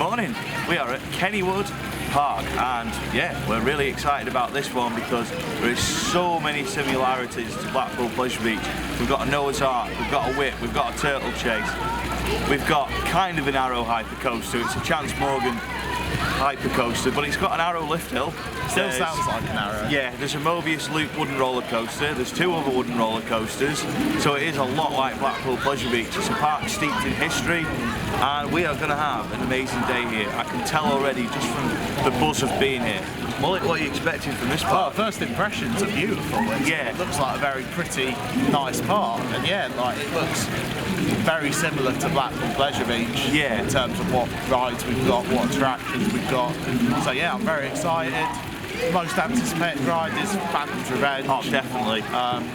morning. We are at Kennywood Park, and yeah, we're really excited about this one because there is so many similarities to Blackpool Pleasure Beach. We've got a Noah's Ark, we've got a whip, we've got a turtle chase, we've got kind of an arrow hypercoaster. It's a Chance Morgan hypercoaster, but it's got an arrow lift hill. Still sounds like an arrow. Yeah, there's a Mobius Loop wooden roller coaster, there's two other wooden roller coasters, so it is a lot like Blackpool Pleasure Beach. It's a park steeped in history, and we are going to have an amazing day here. I can tell already just from the buzz of being here. Mullet, what are you expecting from this park? Oh, first impressions are beautiful. Yeah. It looks like a very pretty, nice park, and yeah, like it looks very similar to Blackpool Pleasure Beach. Yeah. In terms of what rides we've got, what attractions we've got. So yeah, I'm very excited. Most anticipated ride is Phathom's Revenge. Oh, definitely.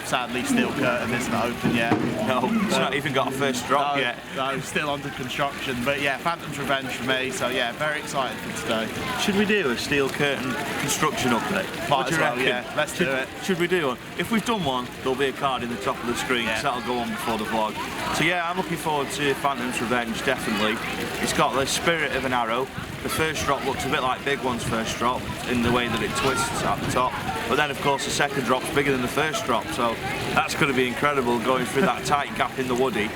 Sadly, Steel Curtain isn't open yet. No, it's not even got a first drop yet. No, still under construction. But yeah, Phathom's Revenge for me. So yeah, very excited for today. Should we do a Steel Curtain construction update? Might as well, yeah. Let's do it. Should we do one? If we've done one, there'll be a card in the top of the screen, so that'll go on before the vlog. So yeah, I'm looking forward to Phathom's Revenge, definitely. It's got the spirit of an arrow. The first drop looks a bit like Big One's first drop in the way that it twists at the top, but then of course the second drop's bigger than the first drop, so that's going to be incredible going through that tight gap in the woody.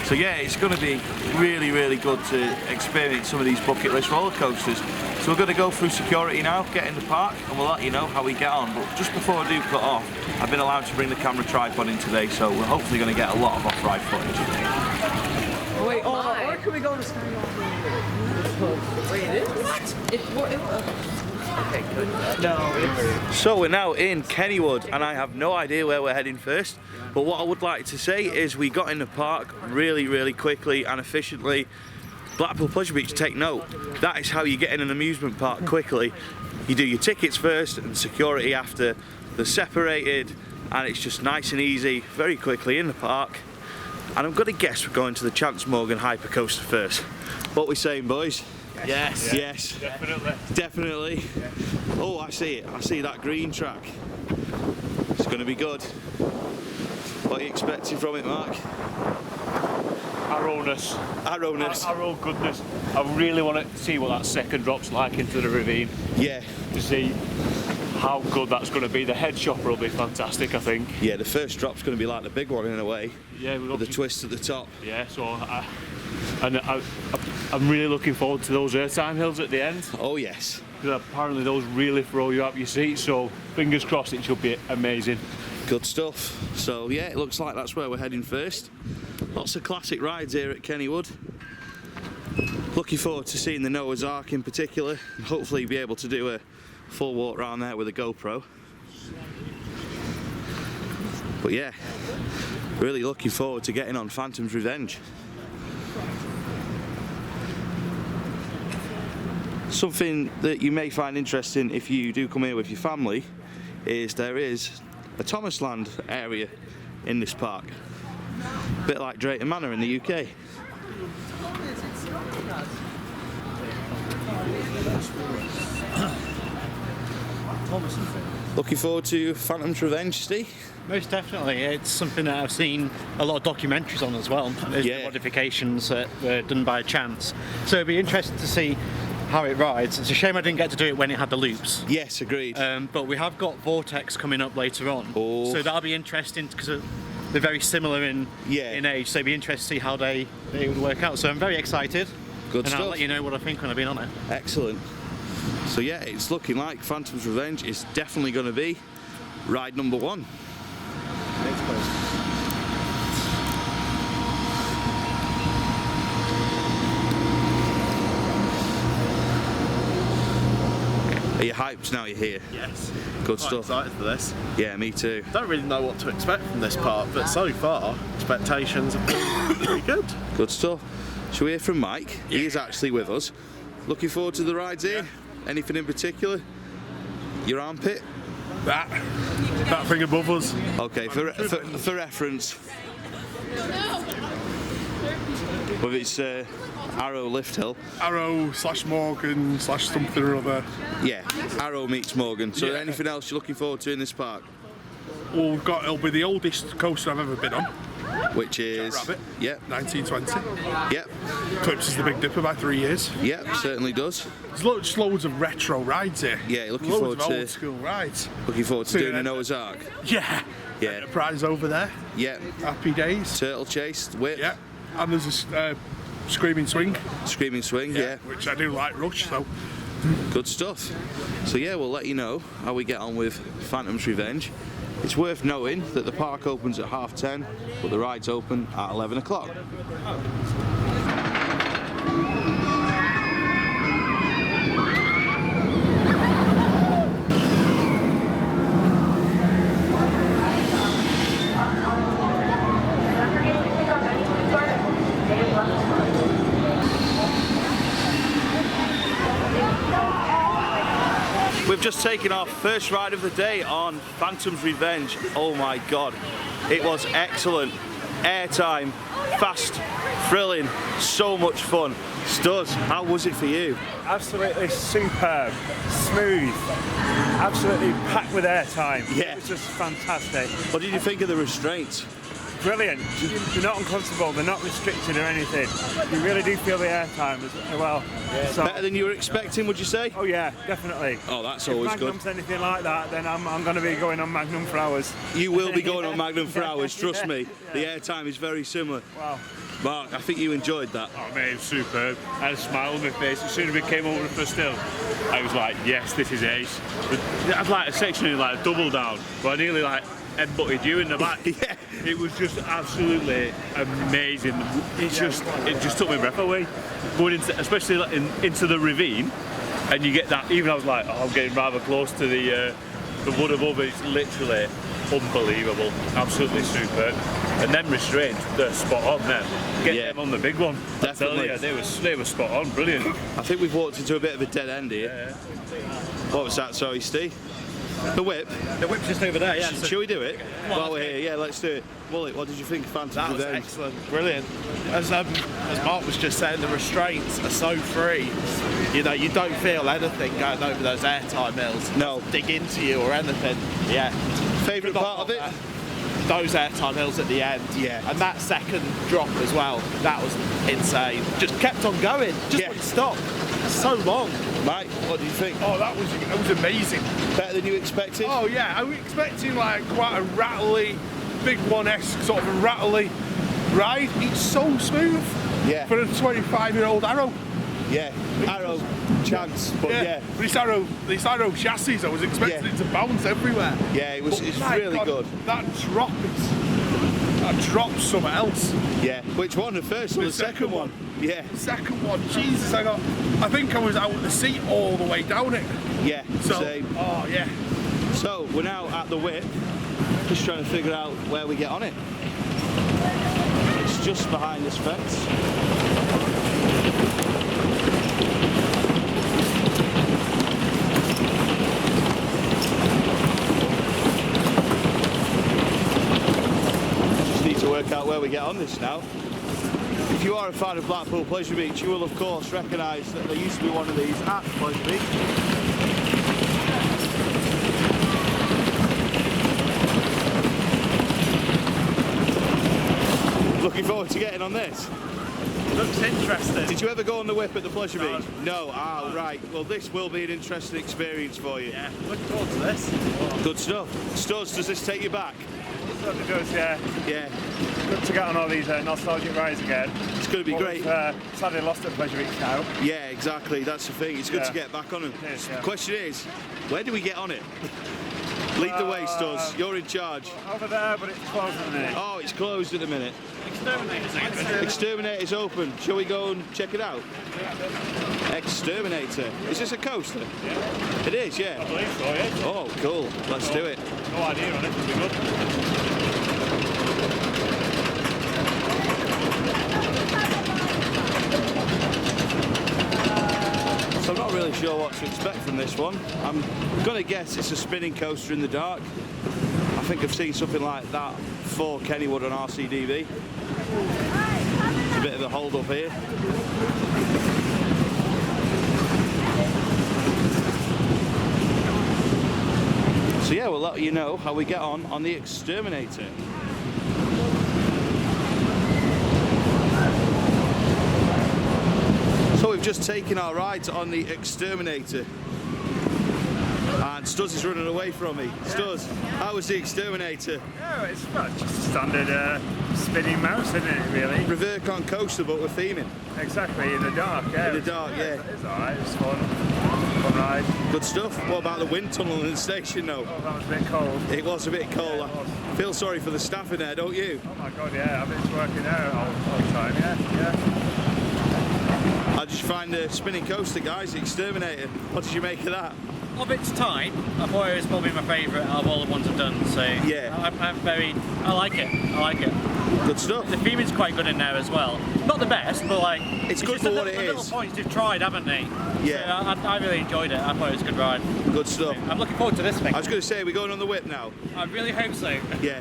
So yeah, it's going to be really, really good to experience some of these bucket list roller coasters. So we're going to go through security now, get in the park, and we'll let you know how we get on. But just before I do cut off, I've been allowed to bring the camera tripod in today, so we're hopefully going to get a lot of off-ride footage. Wait, or can we go to Wait, it is? What? Okay, good. No. So we're now in Kennywood, and I have no idea where we're heading first, but what I would like to say is we got in the park really, really quickly and efficiently. Blackpool Pleasure Beach, take note, that is how you get in an amusement park quickly. You do your tickets first and security after. They're separated, and it's just nice and easy, very quickly in the park. And I'm going to guess we're going to the Chance Morgan hypercoaster first. What we saying, boys? Yes. Yes. Definitely. Definitely. Oh, I see it. I see that green track. It's going to be good. What are you expecting from it, Mark? Arrowness. Arrowness. Arrow goodness. I really want to see what that second drop's like into the ravine. Yeah. To see how good that's going to be. The head chopper will be fantastic, I think. Yeah, the first drop's going to be like the big one in a way. Yeah, with the twist at the top. Yeah, so I'm really looking forward to those airtime hills at the end. Oh yes. Because apparently those really throw you up your seat, so fingers crossed it should be amazing. Good stuff. So yeah, it looks like that's where we're heading first. Lots of classic rides here at Kennywood. Looking forward to seeing the Noah's Ark in particular, and hopefully be able to do a full walk around there with a GoPro. But yeah, really looking forward to getting on Phathom's Revenge. Something that you may find interesting if you do come here with your family is there is a Thomasland area in this park. A bit like Drayton Manor in the UK. Looking forward to Phathom's Revenge, Steve? Most definitely. It's something that I've seen a lot of documentaries on as well. There's Yeah. the modifications that were done by Chance. So it'd be interesting to see how it rides. It's a shame I didn't get to do it when it had the loops. Yes, agreed. But we have got Vortex coming up later on. Oh. So that'll be interesting because they're very similar in age. So it'd be interesting to see how they would work out. So I'm very excited. Good and stuff. I'll let you know what I think when I've been on it. Excellent. So yeah, it's looking like Phathom's Revenge is definitely going to be ride number one. Are you hyped now you're here? Yes. Good Quite stuff. excited for this. Yeah, me too. Don't really know what to expect from this park, but so far, expectations have been pretty good. Good stuff. Shall we hear from Mike? Yeah. He is actually with us. Looking forward to the rides here? Yeah. Anything in particular? Your armpit? That thing above us. Okay, for reference, with its Arrow lift hill. Arrow / Morgan / something or other. Yeah, Arrow meets Morgan. So anything else you're looking forward to in this park? Well, it'll be the oldest coaster I've ever been on. Which is Jackrabbit. Yep. 1920. Yep. Eclipses the Big Dipper by 3 years. Yep. Certainly does. There's loads of retro rides here. Yeah. Looking loads forward of to old school rides. Looking forward to doing a Noah's Ark. Yeah. Yeah. Enterprise over there. Yep. Happy days. Turtle chase, whip. Yeah. And there's a screaming swing. Screaming swing. Yeah. Which I do like Rush, so. Good stuff. So yeah, we'll let you know how we get on with Phathom's Revenge. It's worth noting that the park opens at 10:30, but the ride's open at 11 o'clock. We've just taken our first ride of the day on Phathom's Revenge. Oh my god, it was excellent. Airtime, fast, thrilling, so much fun. Stuz, how was it for you? Absolutely superb, smooth, absolutely packed with airtime. Yeah. It was just fantastic. What did you think of the restraints? Brilliant. They're not uncomfortable, they're not restricted or anything. You really do feel the airtime as well. Yeah. So, better than you were expecting, would you say? oh yeah, definitely. Oh, that's If always good. Magnum's anything like that, then I'm going to be going on Magnum for hours. You will be going on Magnum for hours, trust me. The airtime is very similar. Wow. Mark, I think you enjoyed that. Oh mate, it was superb. I had a smile on my face. As soon as we came over the first hill, I was like, yes, this is ace. I had like a section in like a double down, but I nearly like headbutted you in the back. Yeah. It was just absolutely amazing. It just took my breath away. Going into, especially like into the ravine, and you get that. Even I was like, oh, I'm getting rather close to the wood above. It's literally unbelievable, absolutely superb. And then restraints, they're spot on. Then get them on the big one. Definitely. I tell you, they were spot on, brilliant. I think we've walked into a bit of a dead end here. Yeah. What was that, sorry, Steve? The whip? The whip's just over there, yeah. Shall we do it? While we're here, yeah, let's do it. Mullet, what did you think of Phathom's That was Revenge? excellent, brilliant. As Mark was just saying, the restraints are so free. You know, you don't feel anything going over those airtime hills. No. Dig into you or anything. Yeah. Favourite part of it? Those airtime hills at the end. Yeah. And that second drop as well, that was insane. Just kept on going, just wouldn't stop. So long. Mike, what did you think? Oh, that was amazing. Better than you expected? Oh yeah, I was expecting like quite a rattly, big one-esque sort of a rattly ride. It's so smooth. Yeah. For a 25-year-old Arrow. Yeah. Arrow chance, but yeah. But this Arrow chassis, I was expecting it to bounce everywhere. Yeah, it's my really God, good. That drop's something else. Yeah. Which one? The first or the second one? Yeah. The second one, Jesus, I think I was out of the seat all the way down it. Yeah. So, Same. oh yeah. So we're now at the whip, just trying to figure out where we get on it. It's just behind this fence. Just need to work out where we get on this now. If you are a fan of Blackpool Pleasure Beach, you will of course recognise that there used to be one of these at Pleasure Beach. Looking forward to getting on this. Looks interesting. Did you ever go on the whip at the Pleasure Beach? No. Ah, right. Well, this will be an interesting experience for you. Yeah, looking forward to this. Good stuff. Stuz, does this take you back? It does, yeah. Yeah. Good to get on all these nostalgic rides again. It's going to be great. We've sadly lost at Pleasure Beach now. Yeah, exactly. That's the thing. It's good to get back on them. It is, yeah. Question is, where do we get on it? Lead the way, Stuz. You're in charge. Over there, but it's closed at the minute. Oh, it's closed at the minute. Exterminator's open. Exterminator's open. Shall we go and check it out? Exterminator. Is this a coaster? Yeah. It is, yeah. I believe so, yeah. Oh, cool. Let's do it. No idea on it, it'll be good. So I'm not really sure what to expect from this one. I'm going to guess it's a spinning coaster in the dark. I think I've seen something like that for Kennywood on RCDV. It's a bit of a hold up here. So yeah, we'll let you know how we get on the Exterminator. we've just taken our ride on the Exterminator. And Stuz is running away from me. Stuz, how was the Exterminator? Oh, it's just a standard spinning mouse, isn't it, really? Revercon coaster, but we're theming. Exactly, in the dark, yeah. In the dark, yeah. It's alright, it was fun. Fun ride. Good stuff. What about the wind tunnel in the station, though? Oh, that was a bit cold. It was a bit cold. Yeah, I feel sorry for the staff in there, don't you? Oh my god, yeah, I've been working there all the time, yeah. How did you find the spinning coaster, guys, the Exterminator? What did you make of that? Of its time, I thought it was probably my favourite out of all the ones I've done, so yeah. I like it. Good stuff. The theming's quite good in there as well. Not the best, but like... It's good for what it is. The little points they've tried, haven't they? Yeah. So I really enjoyed it. I thought it was a good ride. Good stuff. I'm looking forward to this thing. I was going to say, are we going on the whip now? I really hope so. Yeah.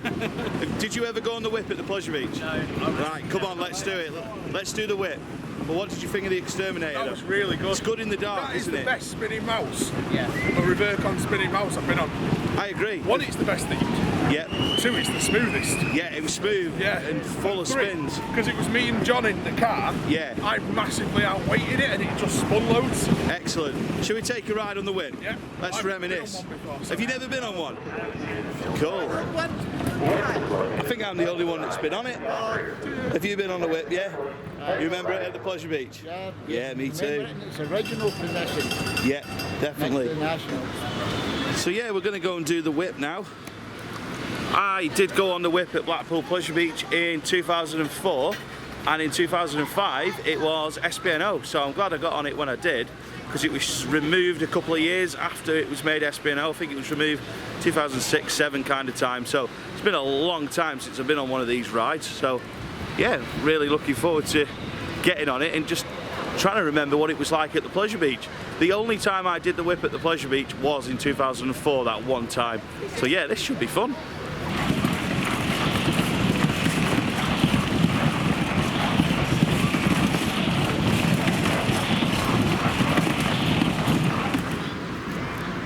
Did you ever go on the whip at the Pleasure Beach? No. Right, come on, let's do it. Let's do the whip. But what did you think of the Exterminator? That was really good. It's good in the dark, that is isn't the it? best spinning mouse. Yeah. A Revercon spinning mouse I've been on. I agree. One, it's the best themed. Yeah. Two, it's the smoothest. Yeah, it was smooth. Yeah. And full of spins. Because it was me and John in the car. Yeah. I massively outweighted it and it just spun loads. Excellent. Shall we take a ride on the whip? Yeah. Let's I've reminisce. been on one before, so- Have you never been on one? Cool. I think I'm the only one that's been on it. Have you been on the whip? Yeah. You remember it at the Pleasure Beach? Yeah. Yeah, me too. Its original possession. Yeah, definitely. Next to Nationals. So yeah, we're going to go and do the whip now. I did go on the whip at Blackpool Pleasure Beach in 2004, and in 2005 it was SPNO, so I'm glad I got on it when I did, because it was removed a couple of years after it was made SPNO. I think it was removed 2006-07 kind of time, so it's been a long time since I've been on one of these rides. So yeah, really looking forward to getting on it and just trying to remember what it was like at the Pleasure Beach. The only time I did the whip at the Pleasure Beach was in 2004, that one time. So yeah, this should be fun.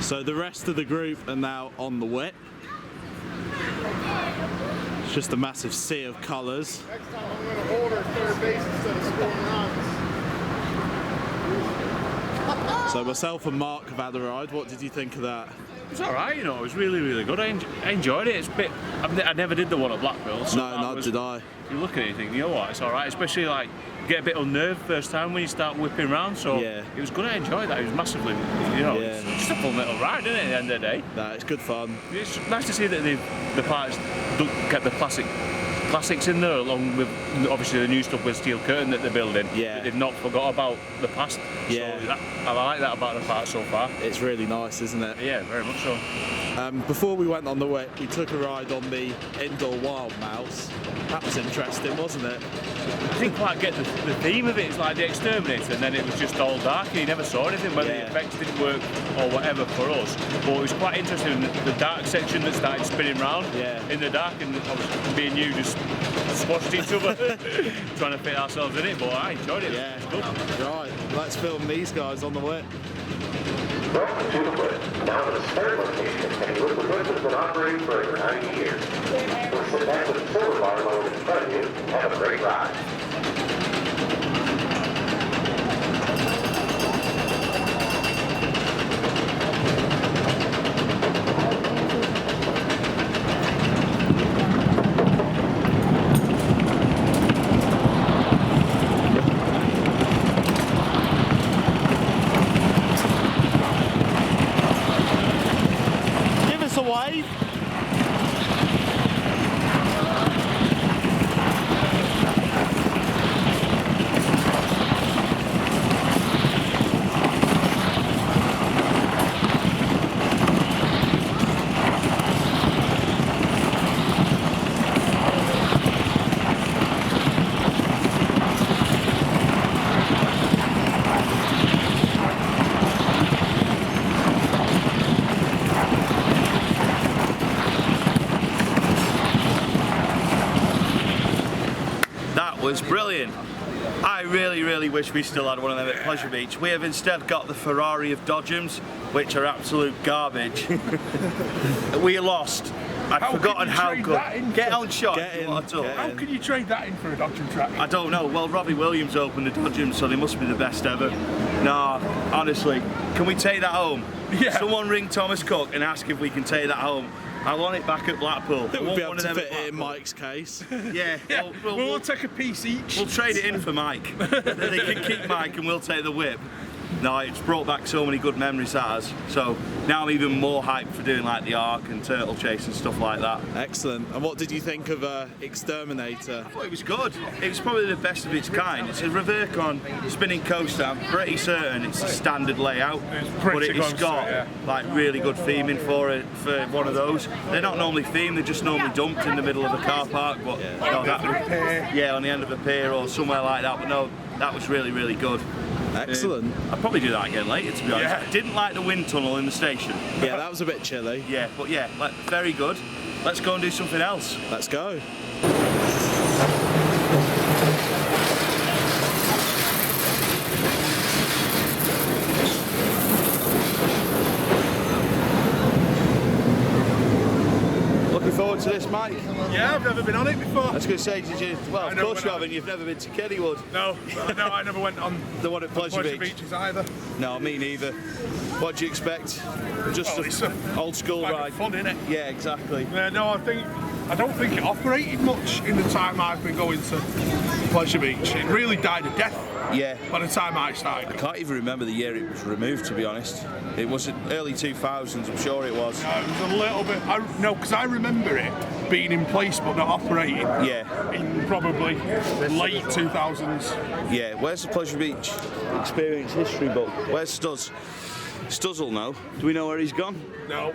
So the rest of the group are now on the whip. It's just a massive sea of colours. Next time I'm going to order third base instead of scoring runs. So myself and Mark have had the ride. What did you think of that? It was alright, you know, it was really good. I enjoyed it. It's a bit, I never did the one at Blackpool. So No, neither did I. You look at it and think, you know what, it's alright, especially like, you get a bit unnerved first time when you start whipping around, so Yeah. it was good. I enjoyed that. It was massively, you know, Yeah. it's just a fun little ride, isn't it, at the end of the day? No, it's good fun. It's nice to see that the parts kept the classics in there, along with obviously the new stuff with steel curtain that they're building. Yeah. But they've not forgot about the past. Yeah. So I like that about the parts so far. It's really nice, isn't it? Yeah, very much so. Before we went on the whip, we took a ride on the indoor wild mouse. That was interesting, wasn't it? I didn't quite get the theme of it. It's like the Exterminator, and then it was just all dark, and you never saw anything, whether Yeah. the effects didn't work or whatever for us. But it was quite interesting, the dark section that started spinning round in the dark, and obviously me and you just squashed each other, trying to fit ourselves in it, but I enjoyed it. Yeah. It was good. Right, let's film these guys on the whip. Welcome to the Wood. Now at a spare location, Kennywood Wood has been operating for over 90 years. We'll sit back with the silver bar load in front of you and have a great ride. Give us a wave. That was brilliant. I really wish we still had one of them at Pleasure Beach. We have instead got the Ferrari of Dodgems, which are absolute garbage. We lost I'd forgotten how trade good. that in Get for- on shot. Get in, What I thought. get How can you trade that in for a Dodgem tractor? I don't know. Well, Robbie Williams opened the Dodgems, so they must be the best ever. No, honestly, can we take that home? Yeah. Someone ring Thomas Cook and ask if we can take that home. I want it back at Blackpool. It I would want be able one of to them fit at it in Blackpool. Mike's case. Yeah, Yeah, we'll we'll take a piece each. we'll trade it in for Mike. They can keep Mike and we'll take the whip. No, it's brought back so many good memories, that has. So now I'm even more hyped for doing like the Ark and Turtle Chase and stuff like that. Excellent. And what did you think of Exterminator? I thought it was good. It was probably the best of its kind. It's a Revercon spinning coaster. I'm pretty certain it's a standard layout, pretty but it's close to got it, yeah. like really good theming for it, for one of those. They're not normally themed, they're just normally dumped in the middle of a car park, but no, that on the end of a pier or somewhere like that. But no, that was really, really good. Excellent. I'd probably do that again later, to be honest. Yeah. I didn't like the wind tunnel in the station. Yeah, that was a bit chilly. Yeah, but yeah, like, very good. Let's go and do something else. Let's go. Looking forward to this, Mike. Yeah, I've never been on it before. I was going to say, did you? Well, I of know course when you I- haven't. You've never been to Kennywood. No, I never went on The one at Pleasure Beach. Beaches either. No, me neither. What do you expect? Just Well, it's an old school like ride. fun, innit? Yeah, exactly. No, I don't think it operated much in the time I've been going to Pleasure Beach. It really died a death Yeah. by the time I started. I can't even remember the year it was removed, to be honest. It was early 2000s, I'm sure it was. It was a little bit. Because I remember it being in place but not operating. Yeah, In probably late 2000s. yeah. Where's the Pleasure Beach Experience History book? Where's Stuz? Stuz will know. Do we know where he's gone? No.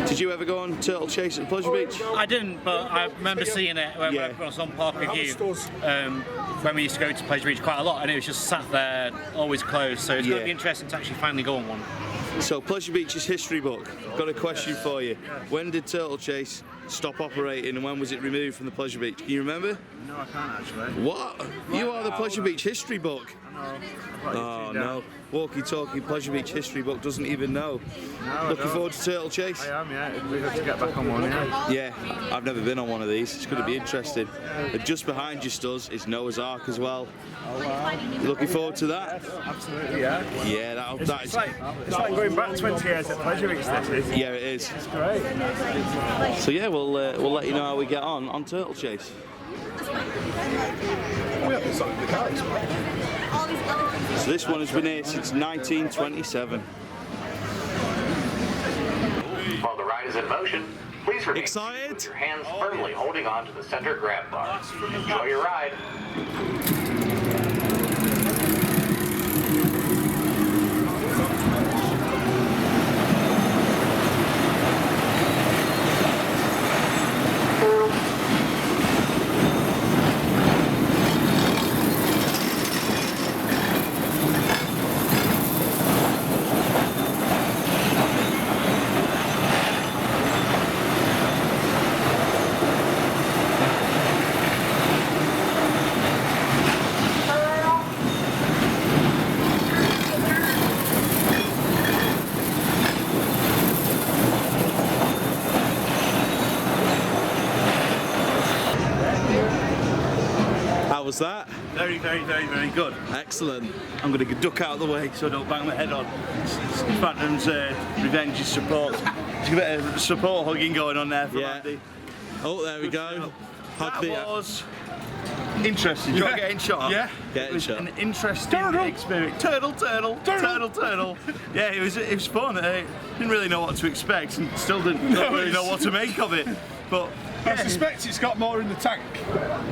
Did you ever go on Turtle Chase at Pleasure Beach? I didn't, but I remember seeing it when Yeah. I was on Park with you. Stuz. When we used to go to Pleasure Beach quite a lot, and it was just sat there, always closed. So it's going Yeah. to be interesting to actually finally go on one. So, Pleasure Beach's history book. I've got a question for you. When did Turtle Chase stop operating and when was it removed from the Pleasure Beach? Can you remember? No, I can't actually. What? You are the Pleasure Beach history book. I know. Oh no. Walkie talkie Pleasure Beach history book doesn't even know. No, Looking forward to Turtle Chase? I am, yeah. It'd be good to get back on one, yeah. Yeah, I've never been on one of these. It's going to be interesting. And just behind you, Stuz, is Noah's Ark as well. You looking forward to that? Absolutely, yeah. Yeah, that It's is. like going back 20 years at Pleasure Beach, this is. Yeah, it is. It's great. So yeah, we'll let you know how we get on Turtle Chase. So this one has been here since 1927. While the ride is in motion, please remain Excited? with your hands firmly holding on to the center grab bar. Enjoy your ride. How was that? Very, very, very, very good. Excellent. I'm going to duck out of the way so I don't bang my head on. Phantom's Revenge's support. There's a bit of support hugging going on there for Yeah. Andy. Oh, there we go. Hug the That was interesting. Do you want to get in shot? Yeah. Get It in was shot. an interesting Turtle. experience. Turtle. Yeah, it was fun. I didn't really know what to expect and still don't really know what to make of it. But I suspect it's got more in the tank.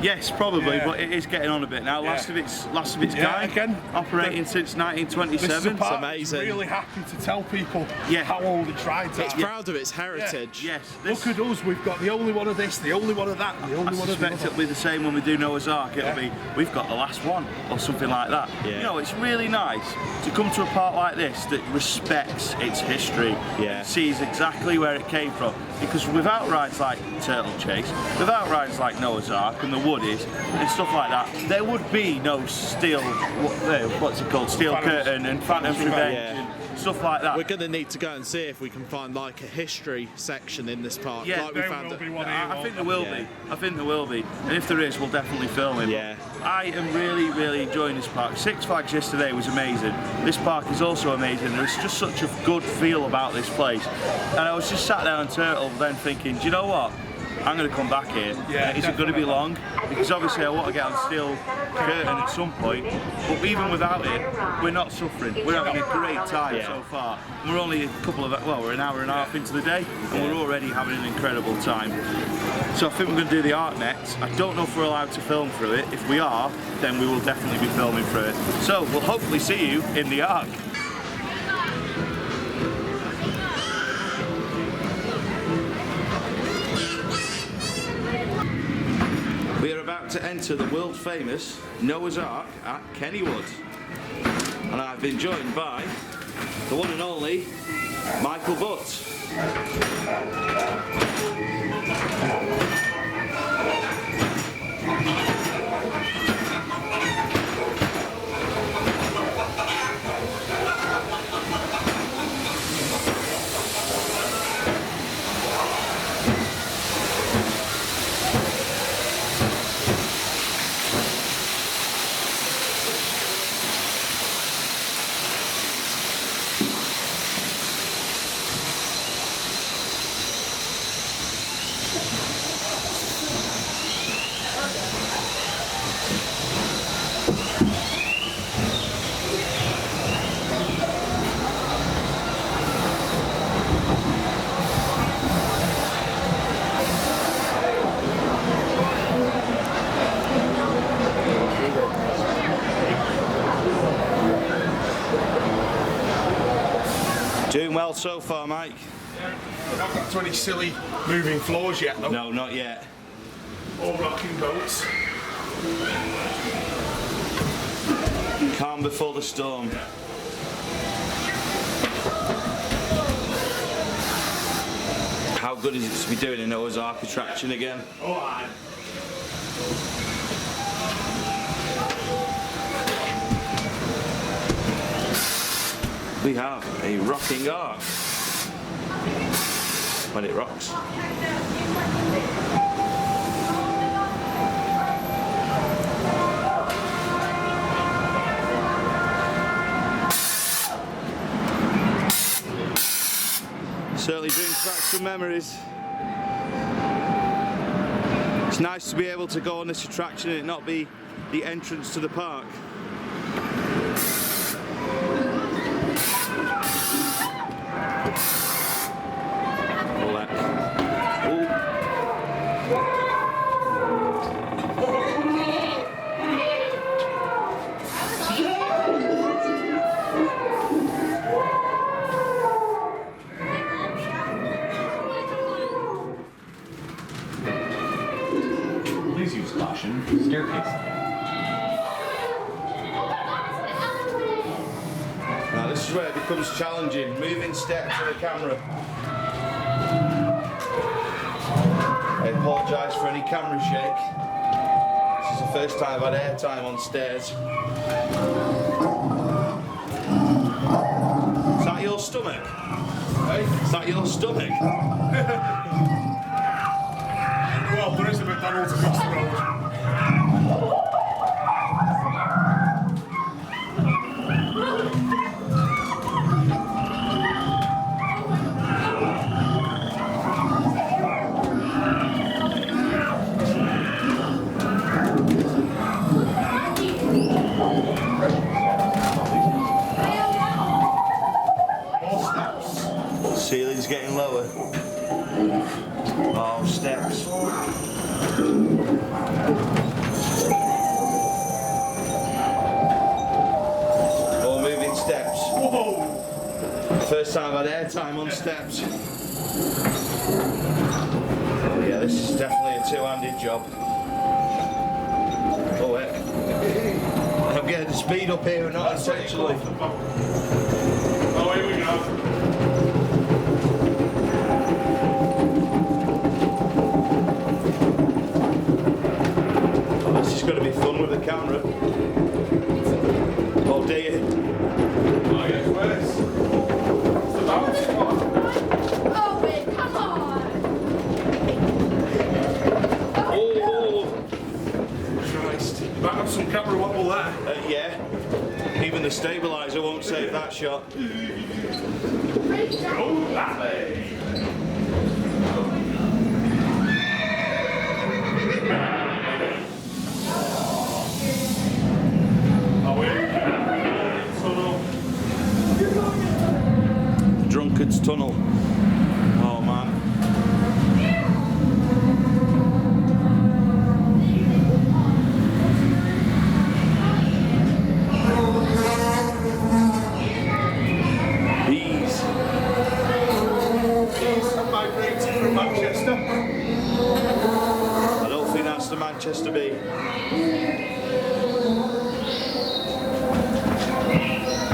yes, probably, Yeah. but it is getting on a bit now. Last of its kind. again, operating since This is 1927. the part amazing. that's really happy to tell people Yeah. how old its rides are. It's proud of its heritage. Yes, Look at us, we've got the only one of this, the only one of that, and the I only one of the suspect other. it'll be the same when we do Noah's Ark. It'll be, we've got the last one, or something like that. Yeah. You know, it's really nice to come to a park like this that respects its history, Yeah. sees exactly where it came from. Because without rides like Turtle Chase, without rides like Noah's Ark and the Woodies and stuff like that, there would be no Steel, what's it called, Steel Phantom's. Curtain and Phantom's Revenge. Yeah. And stuff like that. We're going to need to go and see if we can find like a history section in this park. Yeah, like we There found will be it. one here. I think there will be. I think there will be. And if there is, we'll definitely film it. Yeah. I am really, really enjoying this park. Six Flags yesterday was amazing. This park is also amazing. There's just such a good feel about this place. And I was just sat there on Turtle then thinking, do you know what? I'm going to come back here. Yeah, Is it going to be long? Because obviously I want to get on Steel Curtain at some point. But even without it, we're not suffering. We're having a great time so far. We're only we're an hour and a half into the day, and we're already having an incredible time. So I think we're going to do the Arc next. I don't know if we're allowed to film through it. If we are, then we will definitely be filming through it. So we'll hopefully see you in the Arc. We are about to enter the world famous Noah's Ark at Kennywood. And I've been joined by the one and only Michael Butt. Doing well so far, Mike. We're not got to any silly moving floors yet, though. No, not yet. All rocking boats. Calm before the storm. How good is it to be doing a Noah's Ark attraction again? Oh, aye. We have a rocking ark. When it rocks. Certainly brings back some memories. It's nice to be able to go on this attraction and it not be the entrance to the park. Please use caution. Staircase. Now this is where it becomes challenging, moving steps to the camera. I apologise for any camera shake. This is the first time I've had airtime on stairs. Is that your stomach? Hey? Is that your stomach? Well, there is a McDonald's across the road. Ceiling's getting lower. Oh, steps. More moving steps. Whoa! First time I've had airtime on steps. Oh yeah, this is definitely a two-handed job. Oh yeah. I'm getting the speed up here and not intentionally. Oh, here we go. This is going to be fun with the camera. Oh dear. Oh, yes, where's? camera wobble there. Yeah. Even the stabiliser won't save that shot. Go that way. Drunkard's Tunnel. Oh man. Bees. Migrating from Manchester. I don't think that's the Manchester bee.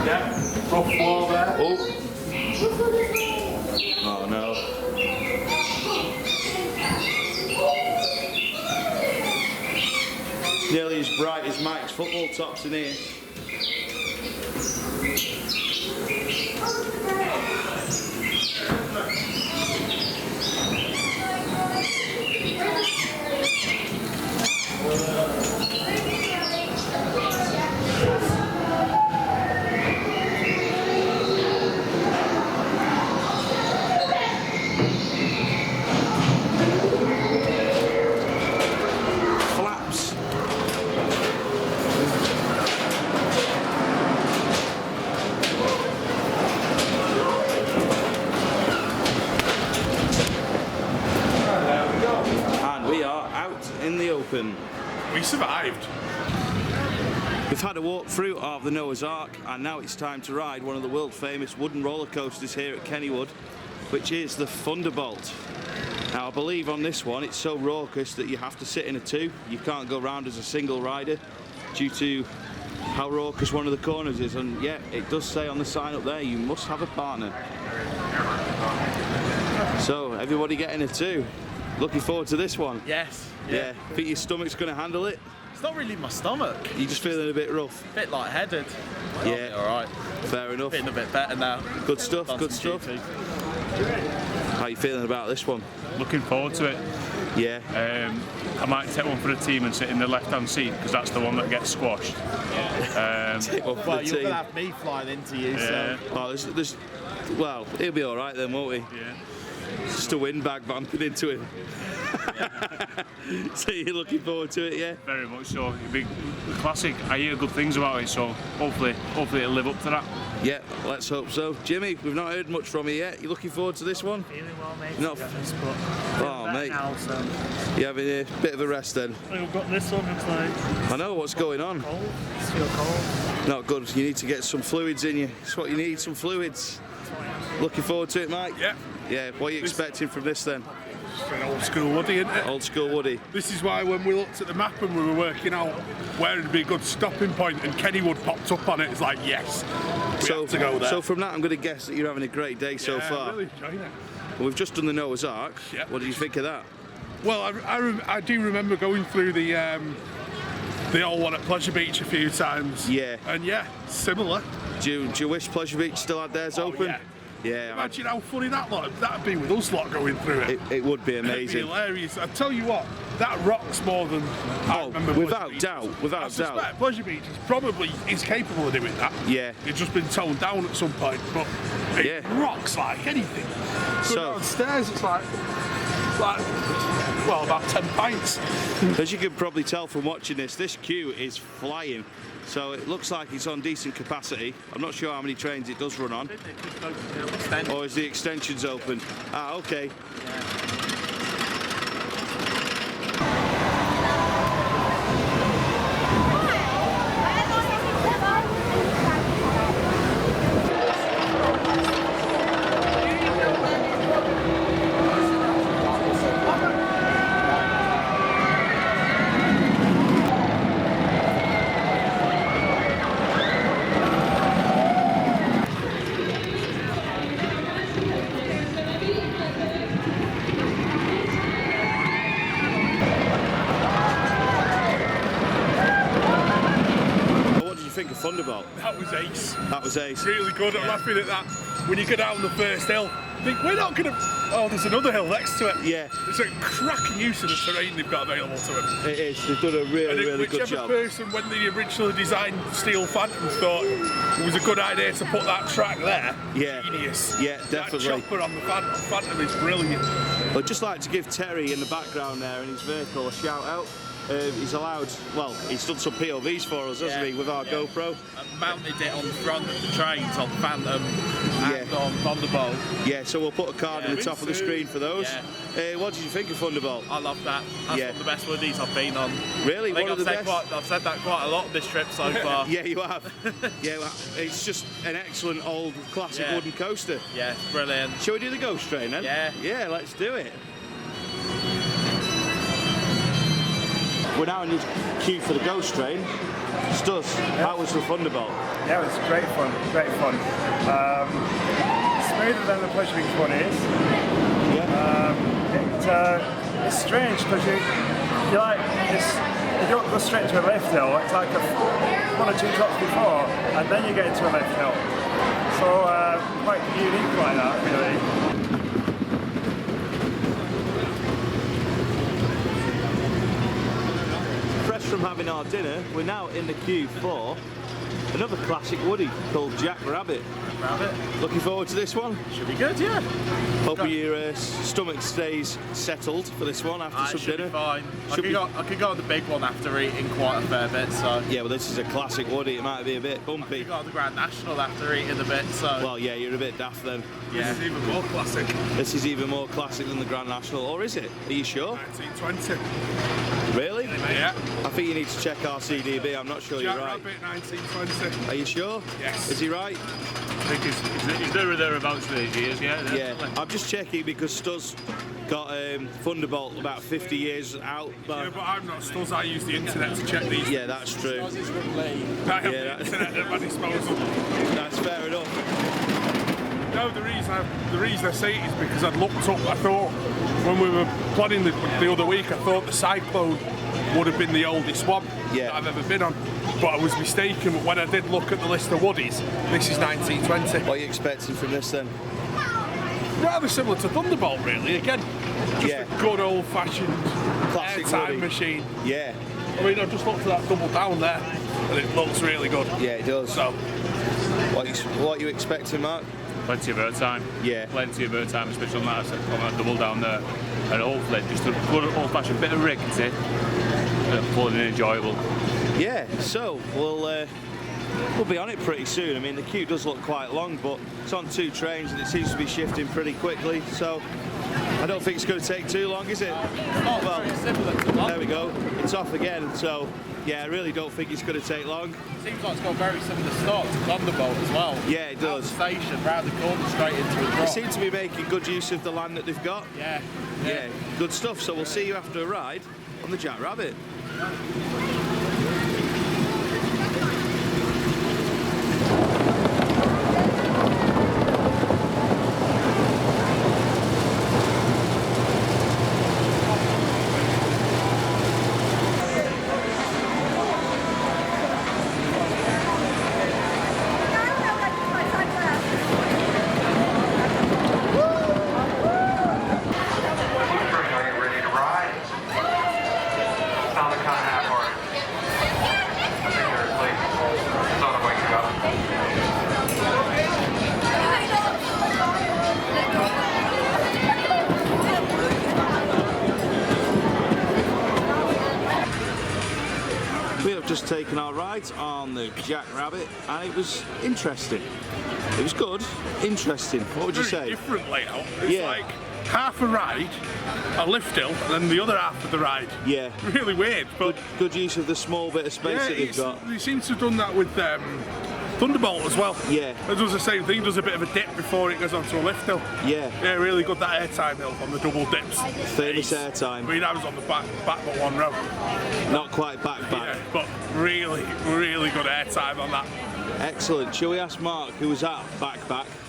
Yeah, rough wall there. Oh. Oh no. Nearly as bright as Mike's football tops in here. Flaps. And we are out in the open. We survived. We've had a walk through of the Noah's Ark, and now it's time to ride one of the world famous wooden roller coasters here at Kennywood, which is the Thunderbolt. Now I believe on this one it's so raucous that you have to sit in a two. You can't go round as a single rider due to how raucous one of the corners is, and yeah, it does say on the sign up there you must have a partner. So everybody getting a two. Looking forward to this one. Yes. Yeah. Think your stomach's going to handle it? It's not really my stomach. You're just feeling a bit rough? A bit lightheaded. Yeah. Alright. Fair enough. Feeling a bit better now. Good stuff, Done good some stuff. GT. How are you feeling about this one? Looking forward to it. Yeah. I might take one for the team and sit in the left-hand seat because that's the one that gets squashed. Take one for Well, the you're team. going to have me flying into you, Yeah. so... Oh, well, he'll be all right then, won't he? Yeah. Just a windbag bumping into him. So you're looking forward to it, yeah? Very much so. It'll be a classic. I hear good things about it, so hopefully it'll live up to that. Yeah, let's hope so. Jimmy, we've not heard much from you yet. You looking forward to this one? Feeling well, mate. Not- Oh, mate. Now, so. You having a bit of a rest then? We've got this one. It's like I know what's going on. cold. It's feel cold. Not good. You need to get some fluids in you. That's what you need, some fluids. Looking forward to it, Mike? Yeah. Yeah, what are you expecting from this then? Just an old school Woody, isn't it? Old school Woody. This is why when we looked at the map and we were working out where would be a good stopping point and Kennywood popped up on it, it's like, yes, we have to go there. So from that, I'm going to guess that you're having a great day so Yeah, far. really enjoying it. We've just done the Noah's Ark. Yeah. What do you think of that? Well, I do remember going through the old one at Pleasure Beach a few times. Yeah. And yeah, similar. Do you wish Pleasure Beach still had theirs open? Yeah. Yeah, Imagine how funny that'd be with us lot going through it. it would be It'd be amazing. hilarious. I tell you what, that rocks more than I remember. Pleasure without Beach. doubt, without I suspect doubt. Pleasure Beach is capable of doing that. Yeah. It's just been toned down at some point, but it Yeah. rocks like anything. So- So downstairs, it's like well, about 10 pints. As you can probably tell from watching this queue is flying. So it looks like it's on decent capacity. I'm not sure how many trains it does run on. Or is the extensions open? Ah, okay. What did you think of Thunderbolt? That was ace. That was ace. Really good at laughing at that. When you go down the first hill, think we're not gonna Oh, there's another hill next to it. Yeah. It's a cracking use of the terrain they've got available to them. It is. They've done a really good Whichever job. person, when they originally designed Steel Phantom, thought it was a good idea to put that track there. Yeah. Genius. Yeah, definitely. That chopper on the Phantom is brilliant. I'd just like to give Terry in the background there in his vehicle a shout out. He's allowed, well, he's done some POVs for us, hasn't he, with our GoPro? And mounted it on the front of the trains on Phathom and on Thunderbolt. Yeah, so we'll put a card in the top of the screen for those. What did you think of Thunderbolt? I love that. That's one of the best woodies I've been on. Really? I think One of the best? I've said that quite a lot this trip so far. Yeah, you have. Yeah, well, it's just an excellent old classic wooden coaster. Yeah, brilliant. Shall we do the ghost train then? Yeah. Yeah, let's do it. We're now in the queue for the ghost train. Stuz, how was the Thunderbolt? Yeah, it was great fun, great fun. Smoother than the PleasureWings one is. Yeah. It's strange because you don't go straight to a lift hill. It's like one or two drops before, and then you get into a lift hill. So quite unique like that, really. From having our dinner, we're now in the queue for another classic woodie called Jackrabbit. Looking forward to this one? Should be good, yeah. Hope your stomach stays settled for this one after some should dinner. Be fine. I could go on the big one after eating quite a fair bit, so. Yeah, well this is a classic woodie, it might be a bit bumpy. I could go on the Grand National after eating a bit, so. Well, yeah, you're a bit daft then. Yeah. This is even more classic. This is even more classic than the Grand National, or is it? Are you sure? 1920. Really? Yeah. I think you need to check our CDB, I'm not sure you're right. Jackrabbit 1920. Are you sure? Yes. Is he right? I think he's there or thereabouts for these years, yeah. Yeah, I'm just checking because Stuz got Thunderbolt about 50 years out. Yeah, but I'm not Stuz, I use the internet to check these. Yeah, that's true. I have the internet at my disposal. That's fair enough. No, the reason I say it is because I'd looked up, I thought, when we were planning the other week, I thought the Cyclone would have been the oldest one that I've ever been on. But I was mistaken, but when I did look at the list of woodies, this is 1920. What are you expecting from this then? Rather similar to Thunderbolt, really, again. Just a good old-fashioned classic time machine. Yeah. I mean, I've just looked at that double down there, and it looks really good. Yeah, it does. So, what are you expecting, Mark? Plenty of airtime. Yeah. Plenty of airtime, especially on that double down there. And hopefully just a good old-fashioned bit of rickety, fun and enjoyable. Yeah, so we'll be on it pretty soon. I mean, the queue does look quite long, but it's on 2 trains and it seems to be shifting pretty quickly. So I don't think it's going to take too long, is it? Well, there we go. It's off again. So yeah, I really don't think it's going to take long. Seems like it's got very similar start to Thunderbolt as well. Yeah, it does. Out the station, round the corner, straight into a drop. They seem to be making good use of the land that they've got. Yeah. Yeah, good stuff. So we'll see you after a ride on the Jackrabbit. Just taken our ride on the Jackrabbit and it was interesting. It was good, interesting. What would you say? Different layout. It's like half a ride, a lift hill, and then the other half of the ride. Yeah. Really weird, but good use of the small bit of space that they've got. They seem to have done that with Thunderbolt as well. Yeah. It does the same thing, does a bit of a dip before it goes onto a lift hill. Yeah. Yeah, really good, that airtime hill on the double dips. Famous airtime. I mean, I was on the back but one row. Not quite back. Yeah, but really, really good airtime on that. Excellent. Shall we ask Mark, who was at back,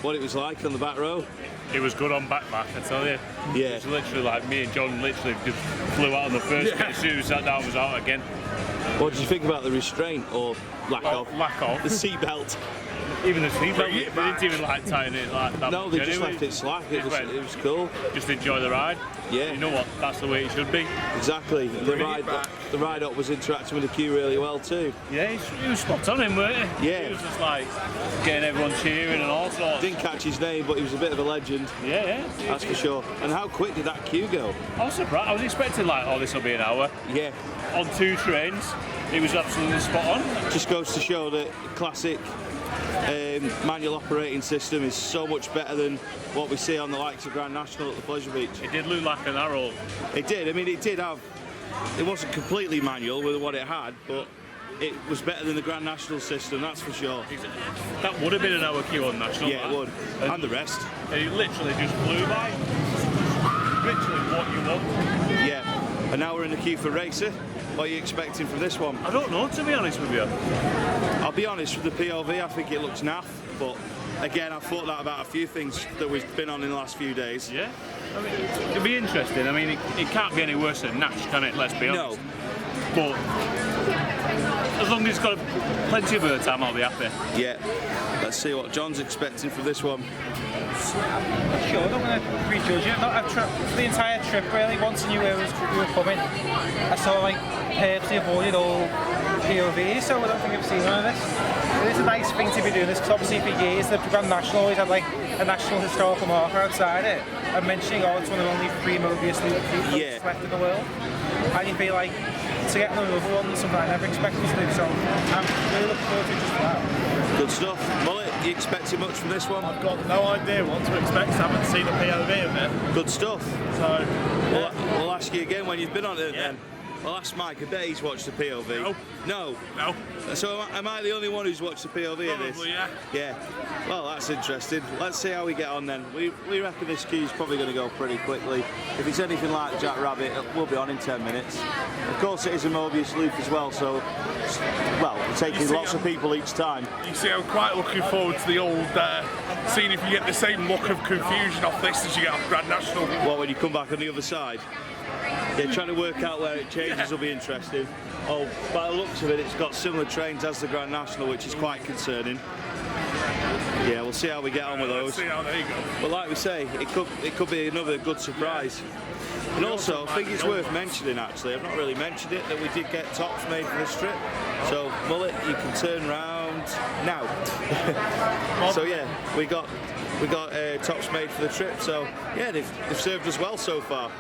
what it was like on the back row? It was good on back, I tell you. Yeah. It's literally like me and John literally just flew out on the first bit. As soon as sat down, was out again. What did you think about the restraint or lack of? Lack of. The seatbelt. even the seatbelt, they didn't even like tighten it like that. No, they just left it slack. It was cool. Just enjoy the ride. Yeah. You know what? That's the way it should be. Exactly. The ride up was interacting with the queue really well too. Yeah, he was spot on him, weren't he? Yeah. He was just like getting everyone cheering and all sorts. Didn't catch his name, but he was a bit of a legend. Yeah. That's for sure. And how quick did that queue go? I was surprised. I was expecting like, oh, this will be an hour. Yeah. On 2 trains, it was absolutely spot on. Just goes to show that classic manual operating system is so much better than what we see on the likes of Grand National at the Pleasure Beach. It did look like an arrow. It did. I mean, it wasn't completely manual with what it had, but it was better than the Grand National system, that's for sure. That would have been an hour queue on National. Yeah, it would. And the rest. And it literally just flew by. Literally what you want. Yeah. And now we're in the queue for Racer. What are you expecting from this one? I don't know, to be honest with you. I'll be honest, with the POV, I think it looks naff, but again, I've thought that about a few things that we've been on in the last few days. Yeah. I mean, it'll be interesting. I mean, it can't be any worse than Nash, can it? Let's be honest. No. But as long as it's got plenty of airtime, I'll be happy. Yeah. Let's see what John's expecting from this one. Sure, I don't want to prejudge it. For the entire trip, really, once I knew where we were coming, I sort of like purposely avoided all POVs, so I don't think I've seen one of this. It is a nice thing to be doing this, because obviously for years the Grand National always had like a national historical marker outside it, and mentioning, oh, it's one of only 3 Mobius loop coasts left in the world. And you feel like, to get another one is something I never expected to do, so I'm really looking forward to just that. Good stuff. Mullet, you expecting much from this one? I've got no idea what to expect, I haven't seen the POV of it. Good stuff. So, we'll ask you again when you've been on it then. I'll ask Mike, I bet he's watched the POV. No? No. So am I the only one who's watched the POV of this? Probably, yeah. Yeah. Well, that's interesting. Let's see how we get on then. We reckon this queue's probably going to go pretty quickly. If it's anything like Jackrabbit, we'll be on in 10 minutes. Of course, it is a Mobius loop as well, so, well, we're taking lots of people each time. You see, I'm quite looking forward to the old, seeing if you get the same look of confusion off this as you get off Grand National. What, when you come back on the other side? Yeah, trying to work out where it changes will be interesting. Oh, by the looks of it, it's got similar trains as the Grand National, which is quite concerning. Yeah, we'll see how we get on with those. See how they go. But like we say, it could be another good surprise. And also, I think it's worth mentioning, actually, I've not really mentioned it, that we did get tops made for this trip. So, Mullet, you can turn round now. So yeah, we got tops made for the trip. So yeah, they've served us well so far.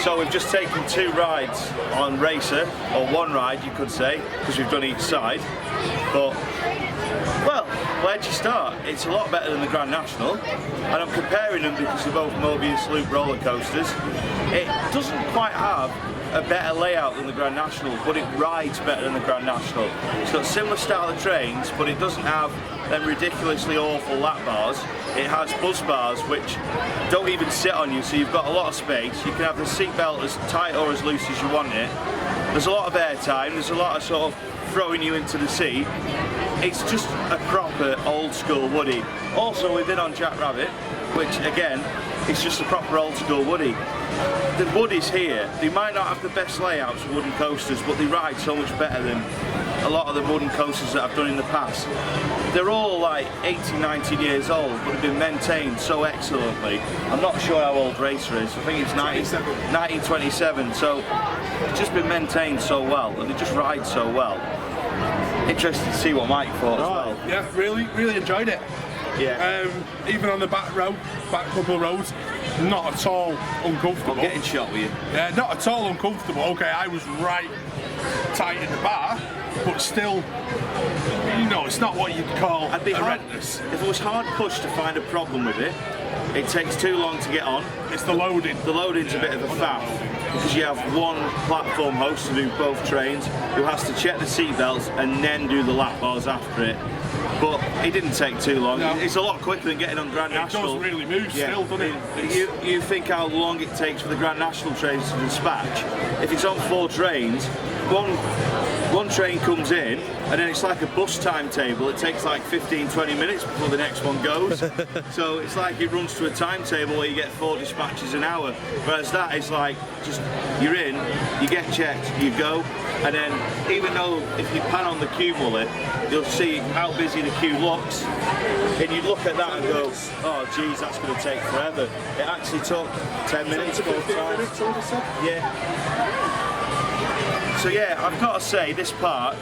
So we've just taken 2 rides on Racer, or 1 ride you could say, because we've done each side. But, well, where'd you start? It's a lot better than the Grand National, and I'm comparing them because they're both Mobius loop roller coasters. It doesn't quite have a better layout than the Grand National, but it rides better than the Grand National. It's got similar style of trains, but it doesn't have them ridiculously awful lap bars. It has buzz bars which don't even sit on you, so you've got a lot of space. You can have the seatbelt as tight or as loose as you want it. There's a lot of air time, there's a lot of sort of throwing you into the seat. It's just a proper old school Woody. Also, we've been on Jackrabbit, which again, it's just a proper old school Woody. The Woodies here, they might not have the best layouts of wooden coasters, but they ride so much better than a lot of the wooden coasters that I've done in the past. They're all like 18, 19 years old, but have been maintained so excellently. I'm not sure how old Racer is, I think it's 1927, so it's just been maintained so well, and they just ride so well. Interested to see what Mike thought as well. Yeah, really enjoyed it. Yeah. Even on the back couple of rows, not at all uncomfortable. I'm getting shot with you. Yeah, not at all uncomfortable. Okay, I was right tight in the bar, but still, you know, it's not what you'd call horrendous. If it was hard pushed to find a problem with it, it takes too long to get on. It's the loading. The loading's a bit of a faff, because you have one platform host to do both trains, who has to check the seatbelts and then do the lap bars after it. But it didn't take too long. No. It's a lot quicker than getting on Grand National. It does really move still, doesn't it? You think how long it takes for the Grand National trains to dispatch. If it's on 4 trains, one one train comes in and then it's like a bus timetable. It takes like 15-20 minutes before the next one goes. So it's like it runs to a timetable where you get 4 dispatches an hour, whereas that is like just you're in, you get checked, you go, and then even though if you pan on the queue mullet, you'll see how busy the queue looks, and you look at that and go, oh geez, that's going to take forever. It actually took 10 minutes, 4 times. Yeah. So yeah, I've got to say, this park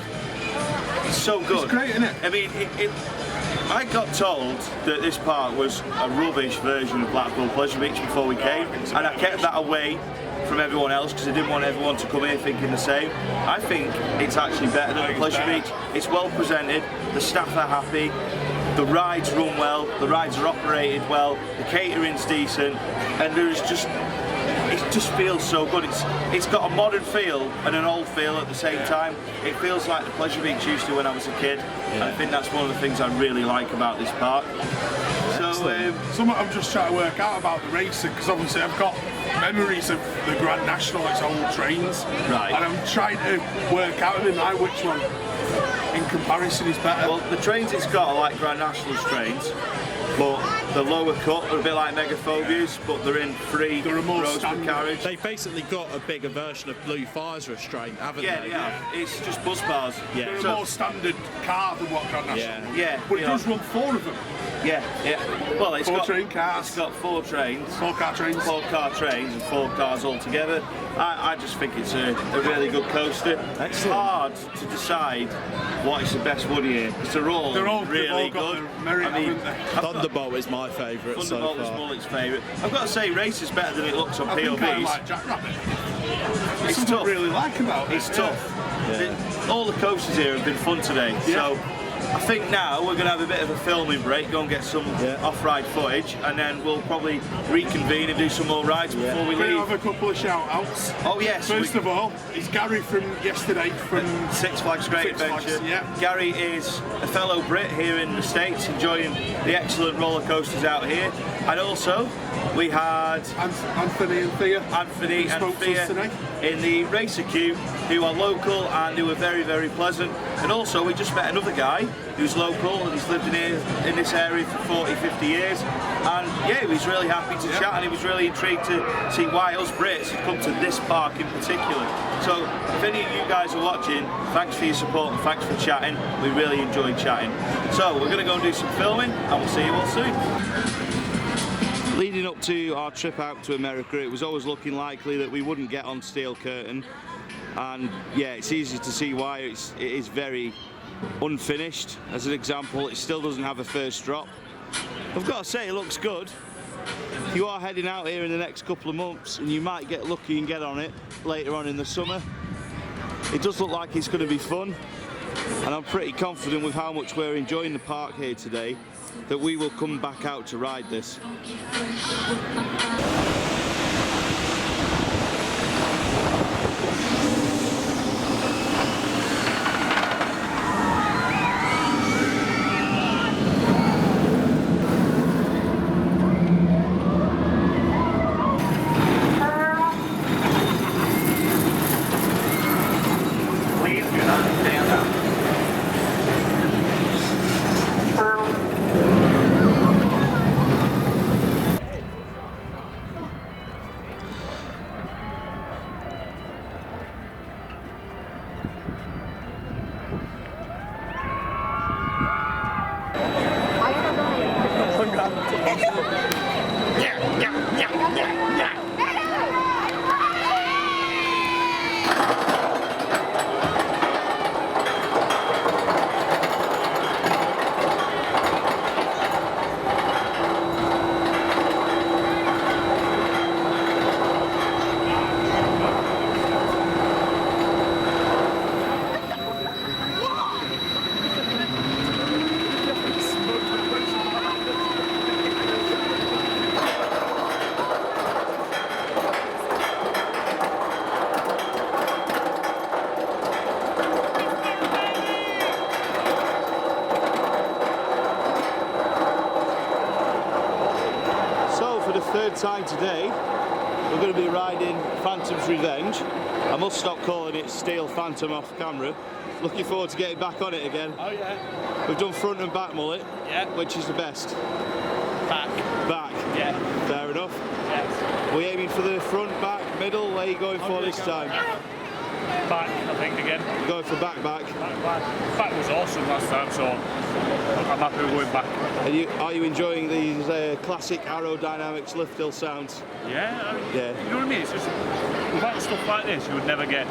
is so good. It's great, isn't it? I mean, I got told that this park was a rubbish version of Blackpool Pleasure Beach before we came, and I kept that away from everyone else because I didn't want everyone to come here thinking the same. I think it's actually better than the Pleasure Beach. It's well presented, the staff are happy, the rides run well, the rides are operated well, the catering's decent, and there's just, it just feels so good. It's got a modern feel and an old feel at the same time. It feels like the Pleasure Beach used to when I was a kid, and I think that's one of the things I really like about this park. So something I'm just trying to work out about the racing, because obviously I've got memories of the Grand National, it's old trains, right, and I'm trying to work out in my mind which one in comparison is better. Well, the trains it's got are like Grand National's trains, but the lower cut are a bit like Megaphobias, but they're in 3 rows per carriage. They've basically got a bigger version of Blue Fire's restraint, haven't they? Yeah, it's just bus bars. Yeah. They're a more standard car than what Grand National is. Yeah. But it does run 4 of them. Yeah. Well, it's 4 got train cars. It's got 4 trains. 4 car trains. 4 car trains and 4 cars all together. I just think it's a really good coaster. Excellent. It's hard to decide what is the best one here, because they're all really good. Merit, I mean, Thunderbolt is my favourite so far. Thunderbolt is Mullet's favourite. I've got to say, race is better than it looks on POVs. I like Jackrabbit. It's something tough. I really like about it. It's tough. All the coasters here have been fun today. So I think now we're going to have a bit of a filming break, go and get some off-ride footage, and then we'll probably reconvene and do some more rides before we We're leave. going to have a couple of shout-outs. Oh yes. First of all, it's Gary from yesterday from Six Flags Great Adventure. Gary is a fellow Brit here in the States, enjoying the excellent roller coasters out here. And also, we had Anthony and Thea. Anthony and Thea in the racer queue, who are local and who were very, very pleasant. And also, we just met another guy who's local and he's lived in this area for 40, 50 years. And yeah, he was really happy to chat, and he was really intrigued to see why us Brits had come to this park in particular. So if any of you guys are watching, thanks for your support and thanks for chatting. We really enjoyed chatting. So we're going to go and do some filming, and we'll see you all soon. Leading up to our trip out to America, it was always looking likely that we wouldn't get on Steel Curtain, and yeah, it's easy to see why. It is very unfinished. As an example, it still doesn't have a first drop. I've got to say, it looks good. If you are heading out here in the next couple of months, and you might get lucky and get on it later on in the summer, it does look like it's going to be fun, and I'm pretty confident with how much we're enjoying the park here today that we will come back out to ride this. Please do not stand up. Time today, we're going to be riding Phantom's Revenge. I must stop calling it Steel Phantom off camera. Looking forward to getting back on it again. Oh yeah. We've done front and back mullet. Yeah. Which is the best? Back. Back. Yeah. Fair enough. Yes. We aiming for the front, back, middle? Where are you going for this time? Back, I think, again. You're going for back. Back was awesome last time, so I'm happy with going back. Are you enjoying these classic aerodynamics lift hill sounds? Yeah, yeah. You know what I mean? It's just, without stuff like this, you would never get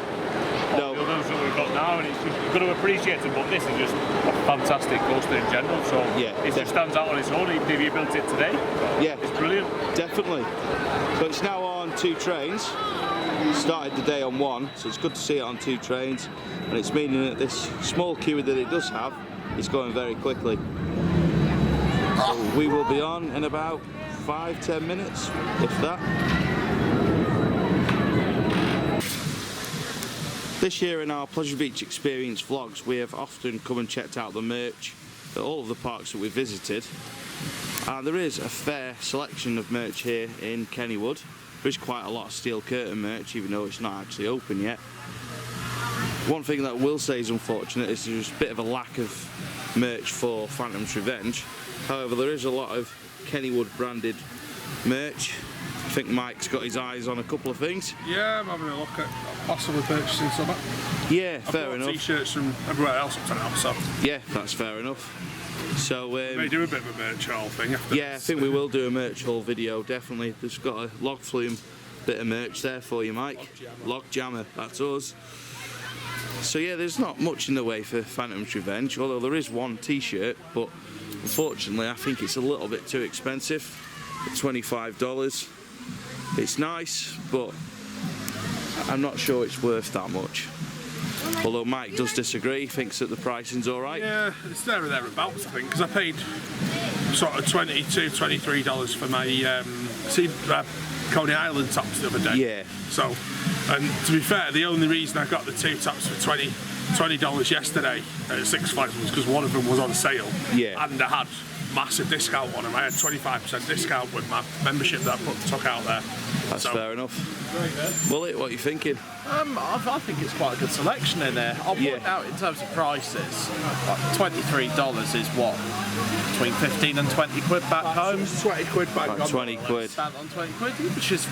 the others that we've got now, and you've got to appreciate them, but this is just a fantastic coaster in general, so it just stands out on its own, even if you built it today. Yeah. It's brilliant. Definitely. So it's now on 2 trains. Started the day on 1, so it's good to see it on 2 trains, and it's meaning that this small queue that it does have is going very quickly. So we will be on in about 5-10 minutes, if that. This year in our Pleasure Beach Experience vlogs, we have often come and checked out the merch at all of the parks that we visited, and there is a fair selection of merch here in Kennywood. There's quite a lot of steel curtain merch, even though it's not actually open yet. One thing that I will say is unfortunate is there's a bit of a lack of merch for Phantom's Revenge. However, there is a lot of Kennywood branded merch. I think Mike's got his eyes on a couple of things. Yeah, I'm having a look at possibly purchasing some. Yeah, fair enough. T-shirts from everywhere else up to now, so. Yeah, that's fair enough. So we may do a bit of a merch haul thing after yeah, this. I think we will do a merch haul video, definitely. There's got a log flume bit of merch there for you, Mike. Log jammer, that's us. So yeah, there's not much in the way for Phantom's Revenge, although there is one t-shirt, but unfortunately I think it's a little bit too expensive at $25. It's nice, but I'm not sure it's worth that much. Although Mike does disagree, thinks that the pricing's alright. Yeah, it's there or thereabouts, I think, because I paid sort of $22, $23 for my Coney Island tops the other day. Yeah. So, and to be fair, the only reason I got the 2 tops for $20 yesterday at Six Flags was because one of them was on sale. Yeah. And I had massive discount on them. I had 25% discount with my membership that I took out there. That's fair enough. Willie, what are you thinking? I think it's quite a good selection in there. I'll point out in terms of prices, like $23 is what? Between 15 and 20 quid back home? 20 quid back home. 20 quid. Stand on 20 quid, which is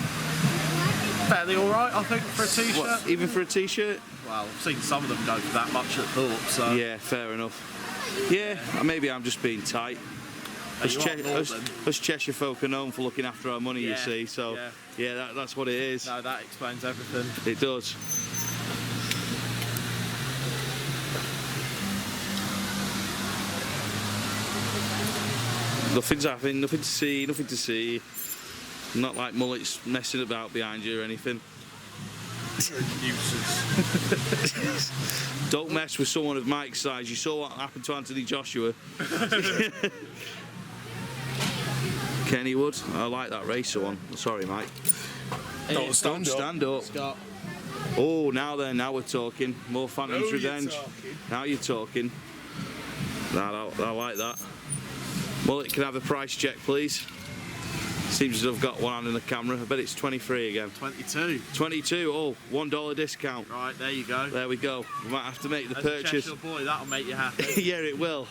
fairly alright, I think, for a t-shirt. What, even for a t-shirt? Well, I've seen some of them go for that much at Thorpe, so... Yeah, fair enough. Yeah, maybe I'm just being tight. Us Cheshire folk are known for looking after our money, you see, so yeah, that's what it is. No, that explains everything. It does. Nothing's happening, nothing to see. Not like mullets messing about behind you or anything. Don't mess with someone of Mike's size. You saw what happened to Anthony Joshua. Kennywood, I like that racer one. Sorry, Mike. Don't stand up. Scott. Oh, now we're talking. More Phantom's Revenge. Now you're talking. I like that. Mullet, can I have a price check, please? Seems as I've got one hand in the camera. I bet it's 23 again. 22. 22. Oh, $1 discount. Right, there you go. There we go. We might have to make the As purchase. a Cheshire boy, that'll make you happy. Yeah, it will.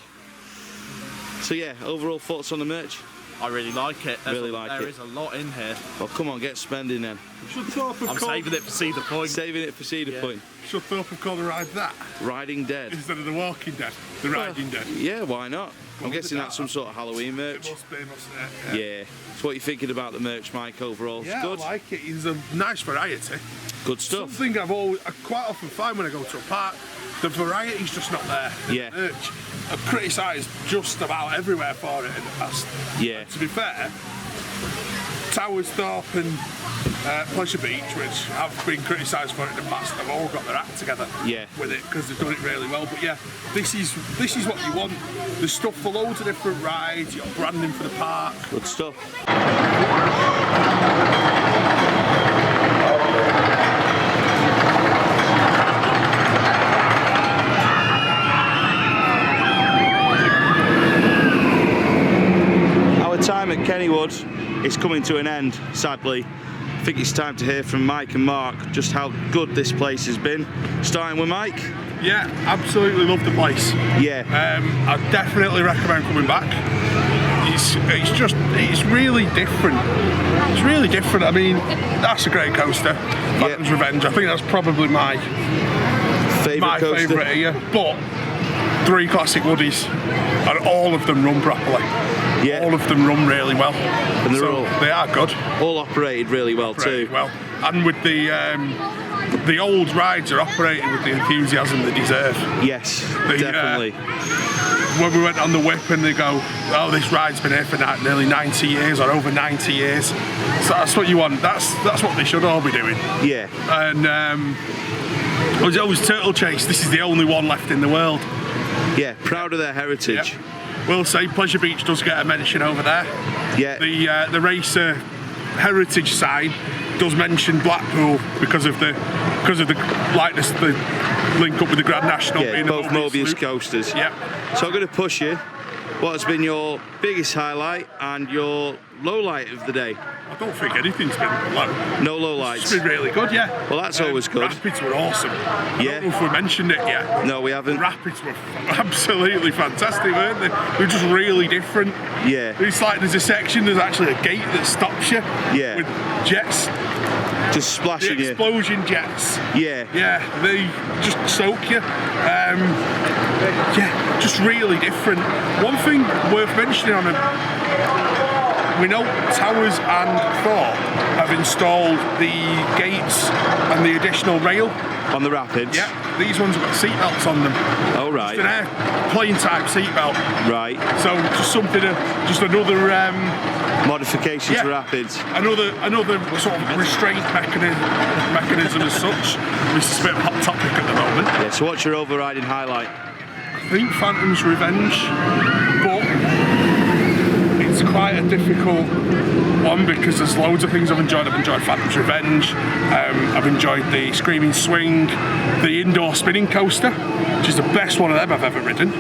So yeah, overall thoughts on the merch? I really like it. There is a lot in here. Well, come on, get spending then. I'm saving it for Cedar Point. Saving it for Cedar Point. Should Thorpe have called the ride that? Riding Dead. Instead of the Walking Dead, the Riding Dead. Yeah, why not? I'm guessing that's some sort of Halloween merch. It must be, mustn't it? Yeah. So what are you thinking about the merch, Mike, overall? Yeah, it's good? I like it. It's a nice variety. Good stuff. Something I quite often find when I go to a park, the variety's just not there. Yeah. The merch. I've criticised just about everywhere for it in the past. Yeah. And to be fair, Towers, Thorpe and Pleasure Beach, which I've been criticised for it in the past, they've all got their act together with it because they've done it really well. But yeah, this is what you want. There's stuff for loads of different rides, you've got branding for the park. Good stuff. Our time at Kennywood is coming to an end, sadly. I think it's time to hear from Mike and Mark just how good this place has been. Starting with Mike. Yeah, absolutely love the place. Yeah. I definitely recommend coming back. It's really different. It's really different. I mean, that's a great coaster. Phathom's Revenge. I think that's probably my favourite here. But 3 classic Woodies, and all of them run properly. Yeah. All of them run really well. And they are good. All operated really well too. Well, and with the old rides are operated with the enthusiasm they deserve. Yes, definitely. When we went on the whip and they go, oh, this ride's been here for nearly 90 years or over 90 years. So that's what you want. That's what they should all be doing. Yeah. And it was always Turtle Chase. This is the only one left in the world. Yeah, proud of their heritage. Yeah. We'll say Pleasure Beach does get a mention over there. Yeah. The racer heritage sign does mention Blackpool because of the likeness, the link up with the Grand National. Yeah, both Mobius coasters. Yeah. So I'm going to push you. What has been your biggest highlight and your low light of the day? I don't think anything's been low. No low lights. It's been really good, yeah. Well, that's always good. Rapids were awesome. I don't know if we mentioned it yet. No, we haven't. Rapids were absolutely fantastic, weren't they? They were just really different. Yeah. It's like there's a section, there's actually a gate that stops you. Yeah. With jets. Just splashing you. The explosion jets. Yeah. Yeah, they just soak you. Yeah, just really different. One thing worth mentioning on them, we know Towers and Thor have installed the gates and the additional rail. On the Rapids? Yeah, these ones have got seatbelts on them. Oh, right. Just an airplane type seatbelt. Right. So just something, just another... modification to Rapids. Another sort of restraint mechanism as such. This is a bit of a hot topic at the moment. Yeah, so what's your overriding highlight? I think Phantom's Revenge, but it's quite a difficult one because there's loads of things I've enjoyed. I've enjoyed Phantom's Revenge, I've enjoyed the Screaming Swing, the indoor spinning coaster, which is the best one of them I've ever ridden.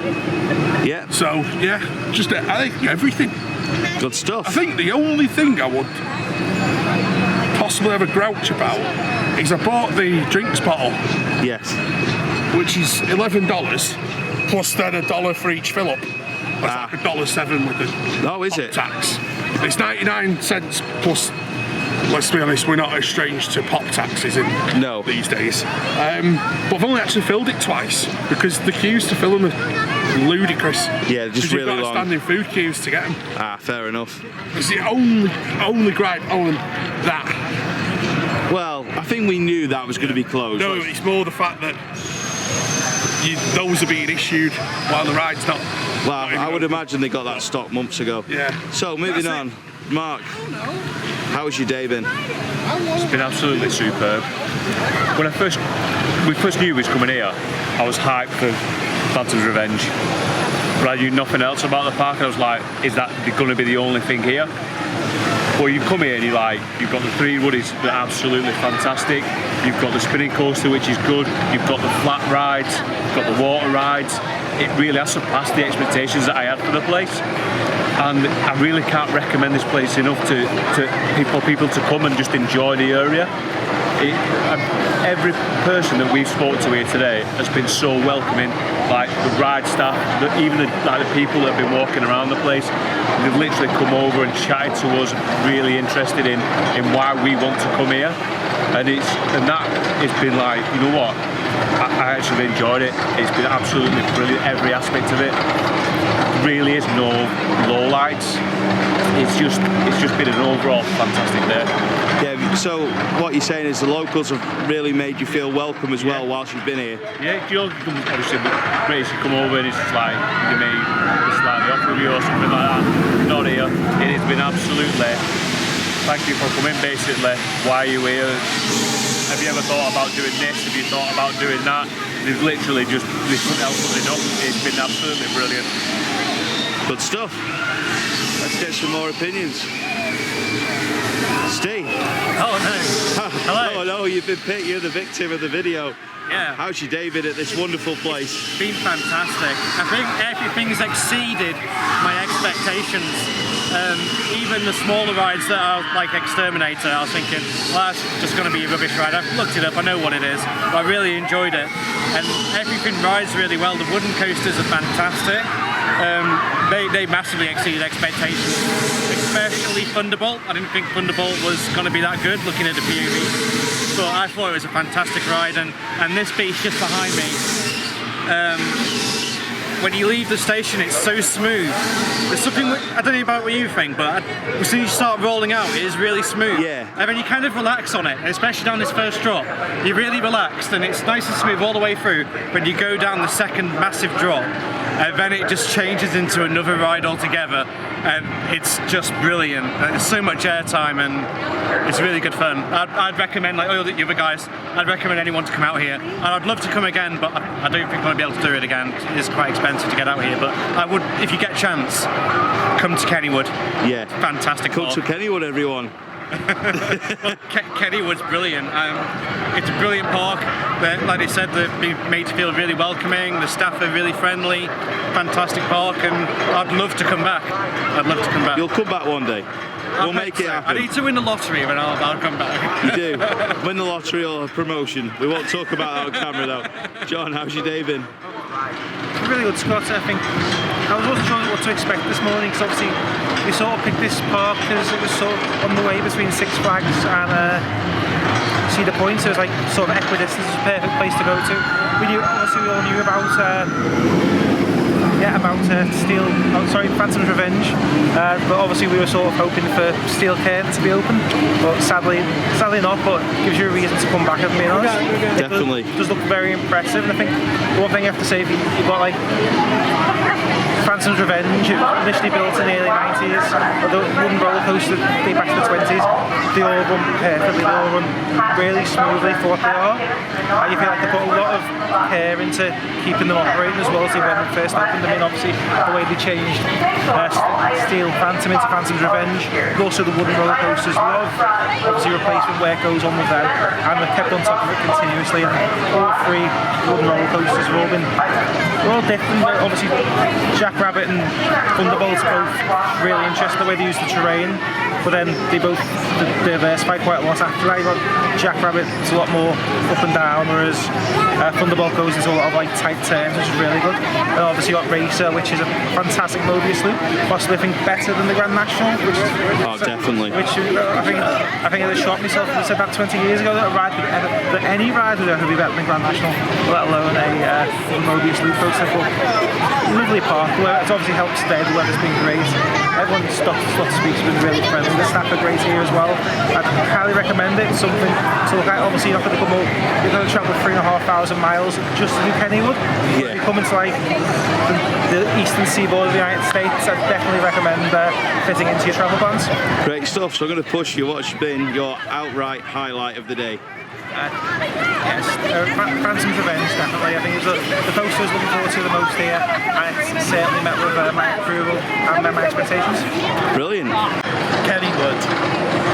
Yeah. So, yeah, just I think everything. Good stuff. I think the only thing I would possibly have a grouch about is I bought the drinks bottle. Yes. Which is $11 plus then $1 for each fill up. That's like $1.07 with the tax. It's 99 cents plus. Let's be honest, we're not as strange to pop taxes these days. But I've only actually filled it twice because the queues to fill them are ludicrous. Yeah, just really long. You've got to stand in food queues to get them. Ah, fair enough. It's the only gripe on that. Well, I think we knew that was going to be closed. No, it's more the fact that those are being issued while the ride's not. Well, I would imagine they got that stock months ago. Yeah. So moving on, Mark, how's your day been? It's been absolutely superb. When we first knew he was coming here, I was hyped for Phantom's Revenge. But I knew nothing else about the park, and I was like, is that going to be the only thing here? Well, you come here and you've got the 3 Woodies that are absolutely fantastic. You've got the spinning coaster, which is good. You've got the flat rides. You've got the water rides. It really has surpassed the expectations that I had for the place. And I really can't recommend this place enough for people to come and just enjoy the area. Every person that we've spoken to here today has been so welcoming, like the ride staff, even the people that have been walking around the place. They've literally come over and chatted to us, really interested in why we want to come here. And that it's been like, you know what, I actually enjoyed it. It's been absolutely brilliant, every aspect of it. Really is no lowlights. It's just been an overall fantastic day. Yeah, so what you're saying is the locals have really made you feel welcome as well whilst you've been here. Yeah, you know, obviously British come over and it's just like they may slightly off with you or something like that. Not here. It has been absolutely, thank you for coming basically. Why are you here? Have you ever thought about doing this? Have you thought about doing that? They've literally just, they couldn't help something up. It's been absolutely brilliant. Good stuff. Let's get some more opinions. Steve. Oh no. Hello. Oh no, you've been picked. You're the victim of the video. Yeah. How's your day been at this wonderful place? It's been fantastic. I think everything's exceeded my expectations. Even the smaller rides that are like Exterminator, I was thinking, well, that's just going to be a rubbish ride. I've looked it up, I know what it is. I really enjoyed it, and everything rides really well. The wooden coasters are fantastic. They massively exceeded expectations, especially Thunderbolt. I didn't think Thunderbolt was going to be that good looking at the POV, but I thought it was a fantastic ride, and this beach just behind me, when you leave the station it's so smooth. There's something, I don't know about what you think, but as soon as you start rolling out it is really smooth. Yeah. And then you kind of relax on it, especially down this first drop. You're really relaxed and it's nice and smooth all the way through. When you go down the second massive drop, and then it just changes into another ride altogether, and it's just brilliant. There's so much airtime and it's really good fun. I'd recommend, like all the other guys, I'd recommend anyone to come out here. And I'd love to come again, but I don't think I'm going to be able to do it again. It's quite expensive to get out here, but I would, if you get a chance, come to Kennywood. Yeah. Fantastic Come park. to Kennywood, everyone. Kennywood's brilliant. It's a brilliant park. Like they said, they've been made to feel really welcoming. The staff are really friendly. Fantastic park, and I'd love to come back. I'd love to come back. You'll come back one day. We'll make it happen. I need to win the lottery and I'll come back. You do. Win the lottery or a promotion. We won't talk about that on camera though. John, how's your day been? Really good, Scott. I think I wasn't sure what to expect this morning, because obviously we sort of picked this park because it was sort of on the way between Six Flags and Cedar Point, so it was like sort of equidistance, it was a perfect place to go to. We all knew about Phantom's Revenge, but obviously we were sort of hoping for Steel Cairn to be open, but sadly not, but gives you a reason to come back, if I'm being honest. Definitely. It does look very impressive, and I think the one thing you have to say, you've got like Phantom's Revenge, it was initially built in the early 90s, but the wooden roller coaster date back to the 20s, they all run perfectly, they all run really smoothly for what they are. You feel like they put a lot of care into keeping them operating as well as they when they first opened. I mean, obviously the way they changed Steel Phantom into Phantom's Revenge, but also the wooden roller coasters, a lot of obviously replacement work goes on with them, and they've kept on top of it continuously, and all three wooden roller coasters have all been, they're all different. Obviously Jackrabbit and Thunderbolt are both really interesting the way they use the terrain, but then they both diversify quite a lot after that. Jackrabbit is a lot more up and down, whereas Thunderbolt goes into a lot of like tight turns, which is really good. And obviously you got Racer, which is a fantastic Mobius loop, possibly I think better than the Grand National, which is definitely. Which I think I shot myself and said that 20 years ago, that any ride would ever be better than Grand National, let alone a Mobius loop coaster. But lovely park. It's obviously helped today. The weather's been great. Everyone stopped to speak has been really friendly. The staff are great here as well. I'd highly recommend it. It's something to look at. Obviously, you're not going to come up. You're going to travel 3,500 miles just to do Kennywood. Yeah. If you come into like the eastern seaboard of the United States, I'd definitely recommend fitting into your travel plans. Great stuff. So I'm going to push you. What's been your outright highlight of the day? Yes, Phantom's Revenge, definitely. I think it was the poster I was looking forward to the most here, and it's certainly met with my approval and met my expectations. Brilliant. Kennywood.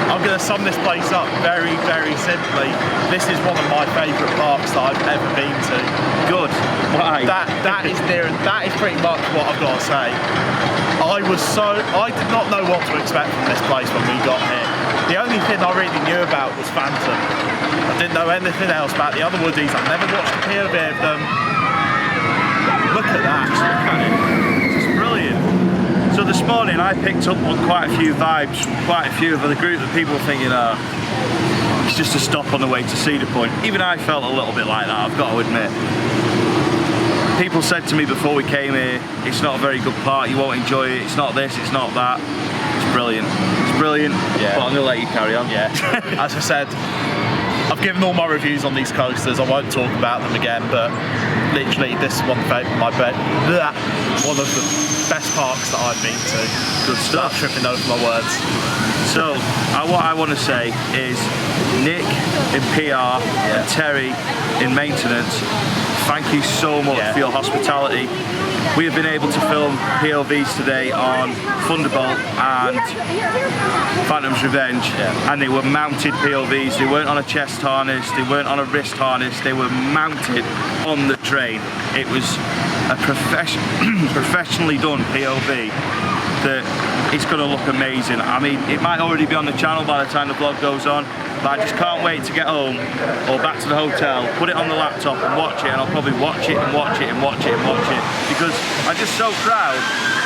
I'm going to sum this place up very, very simply. This is one of my favourite parks that I've ever been to. Good. Why? That is pretty much what I've got to say. I did not know what to expect from this place when we got here. The only thing I really knew about was Phathom. I didn't know anything else about the other woodies. I've never watched a POV of them. Look at that. It's brilliant. So this morning I picked up on quite a few vibes from quite a few of the group of people thinking, it's just a stop on the way to Cedar Point. Even I felt a little bit like that, I've got to admit. People said to me before we came here, it's not a very good park, you won't enjoy it, it's not this, it's not that. It's brilliant. It's brilliant, yeah. But I'm going to let you carry on. Yeah. As I said, I've given all my reviews on these coasters, I won't talk about them again, but literally this is one of the best parks that I've been to. Good stuff. I'm tripping over my words. So, what I want to say is Nick in PR and Terry in maintenance, thank you so much for your hospitality. We have been able to film POVs today on Thunderbolt and Phantom's Revenge, and they were mounted POVs. They weren't on a chest harness, they weren't on a wrist harness, they were mounted on the train. It was a professionally done POV. that it's going to look amazing. I mean, it might already be on the channel by the time the vlog goes on, but I just can't wait to get home or back to the hotel, put it on the laptop and watch it, and I'll probably watch it and watch it and watch it and watch it, because I'm just so proud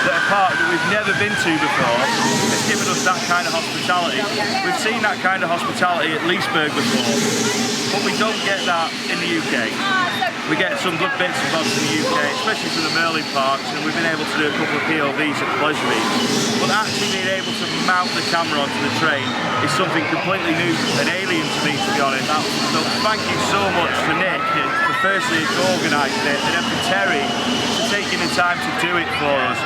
that a park that we've never been to before has given us that kind of hospitality. We've seen that kind of hospitality at Leesburg before, but we don't get that in the UK. We get some good bits and bobs in the UK, especially for the Merlin parks, and we've been able to do a couple of POVs at pleasure beach. But actually being able to mount the camera onto the train is something completely new and alien to me, to be honest. So thank you so much to Nick for firstly organising it, and then for Terry for taking the time to do it for us.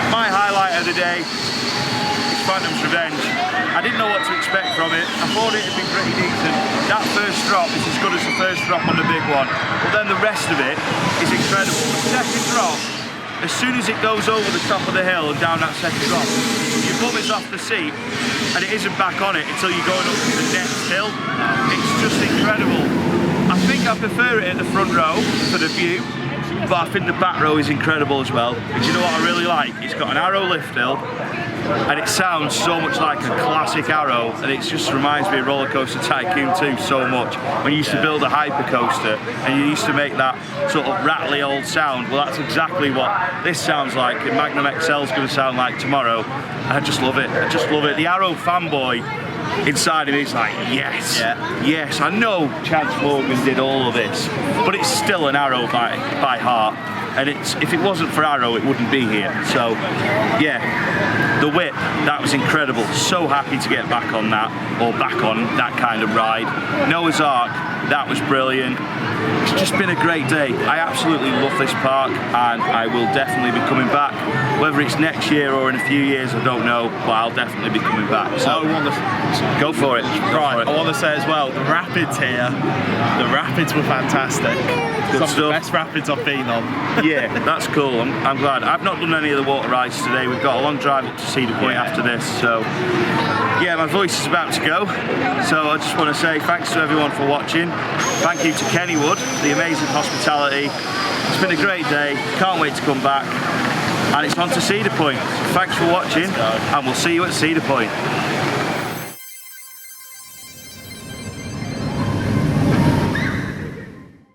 My highlight of the day is Phathom's Revenge. I didn't know what to expect from it. I thought it had been pretty decent. That first drop is as good as the first drop on the big one, but then the rest of it is incredible. The second drop, as soon as it goes over the top of the hill and down that second drop, your bum is off the seat and it isn't back on it until you're going up to the next hill. It's just incredible. I think I prefer it at the front row for the view, but I think the back row is incredible as well. And you know what I really like? It's got an arrow lift hill, and it sounds so much like a classic arrow, and it just reminds me of Roller Coaster Tycoon 2 so much. When you used to build a hyper coaster and you used to make that sort of rattly old sound, well, that's exactly what this sounds like, and Magnum XL is going to sound like tomorrow. I just love it. I just love it. The arrow fanboy inside of me is like, yes, yes, I know Chance Morgan did all of this, but it's still an arrow by heart, and if it wasn't for Arrow, it wouldn't be here. So yeah, the whip, that was incredible. So happy to get back on that, or back on that kind of ride. Noah's Ark, that was brilliant. It's just been a great day. I absolutely love this park, and I will definitely be coming back. Whether it's next year or in a few years, I don't know, but I'll definitely be coming back. So go for it. Right, I want to say as well, the rapids here, the rapids were fantastic. Some of the best rapids I've been on. Yeah, that's cool. I'm glad. I've not done any of the water rides today. We've got a long drive up to Cedar Point after this, so yeah, my voice is about to go. So I just want to say thanks to everyone for watching. Thank you to Kennywood, the amazing hospitality. It's been a great day. Can't wait to come back. And it's on to Cedar Point. Thanks for watching, and we'll see you at Cedar Point.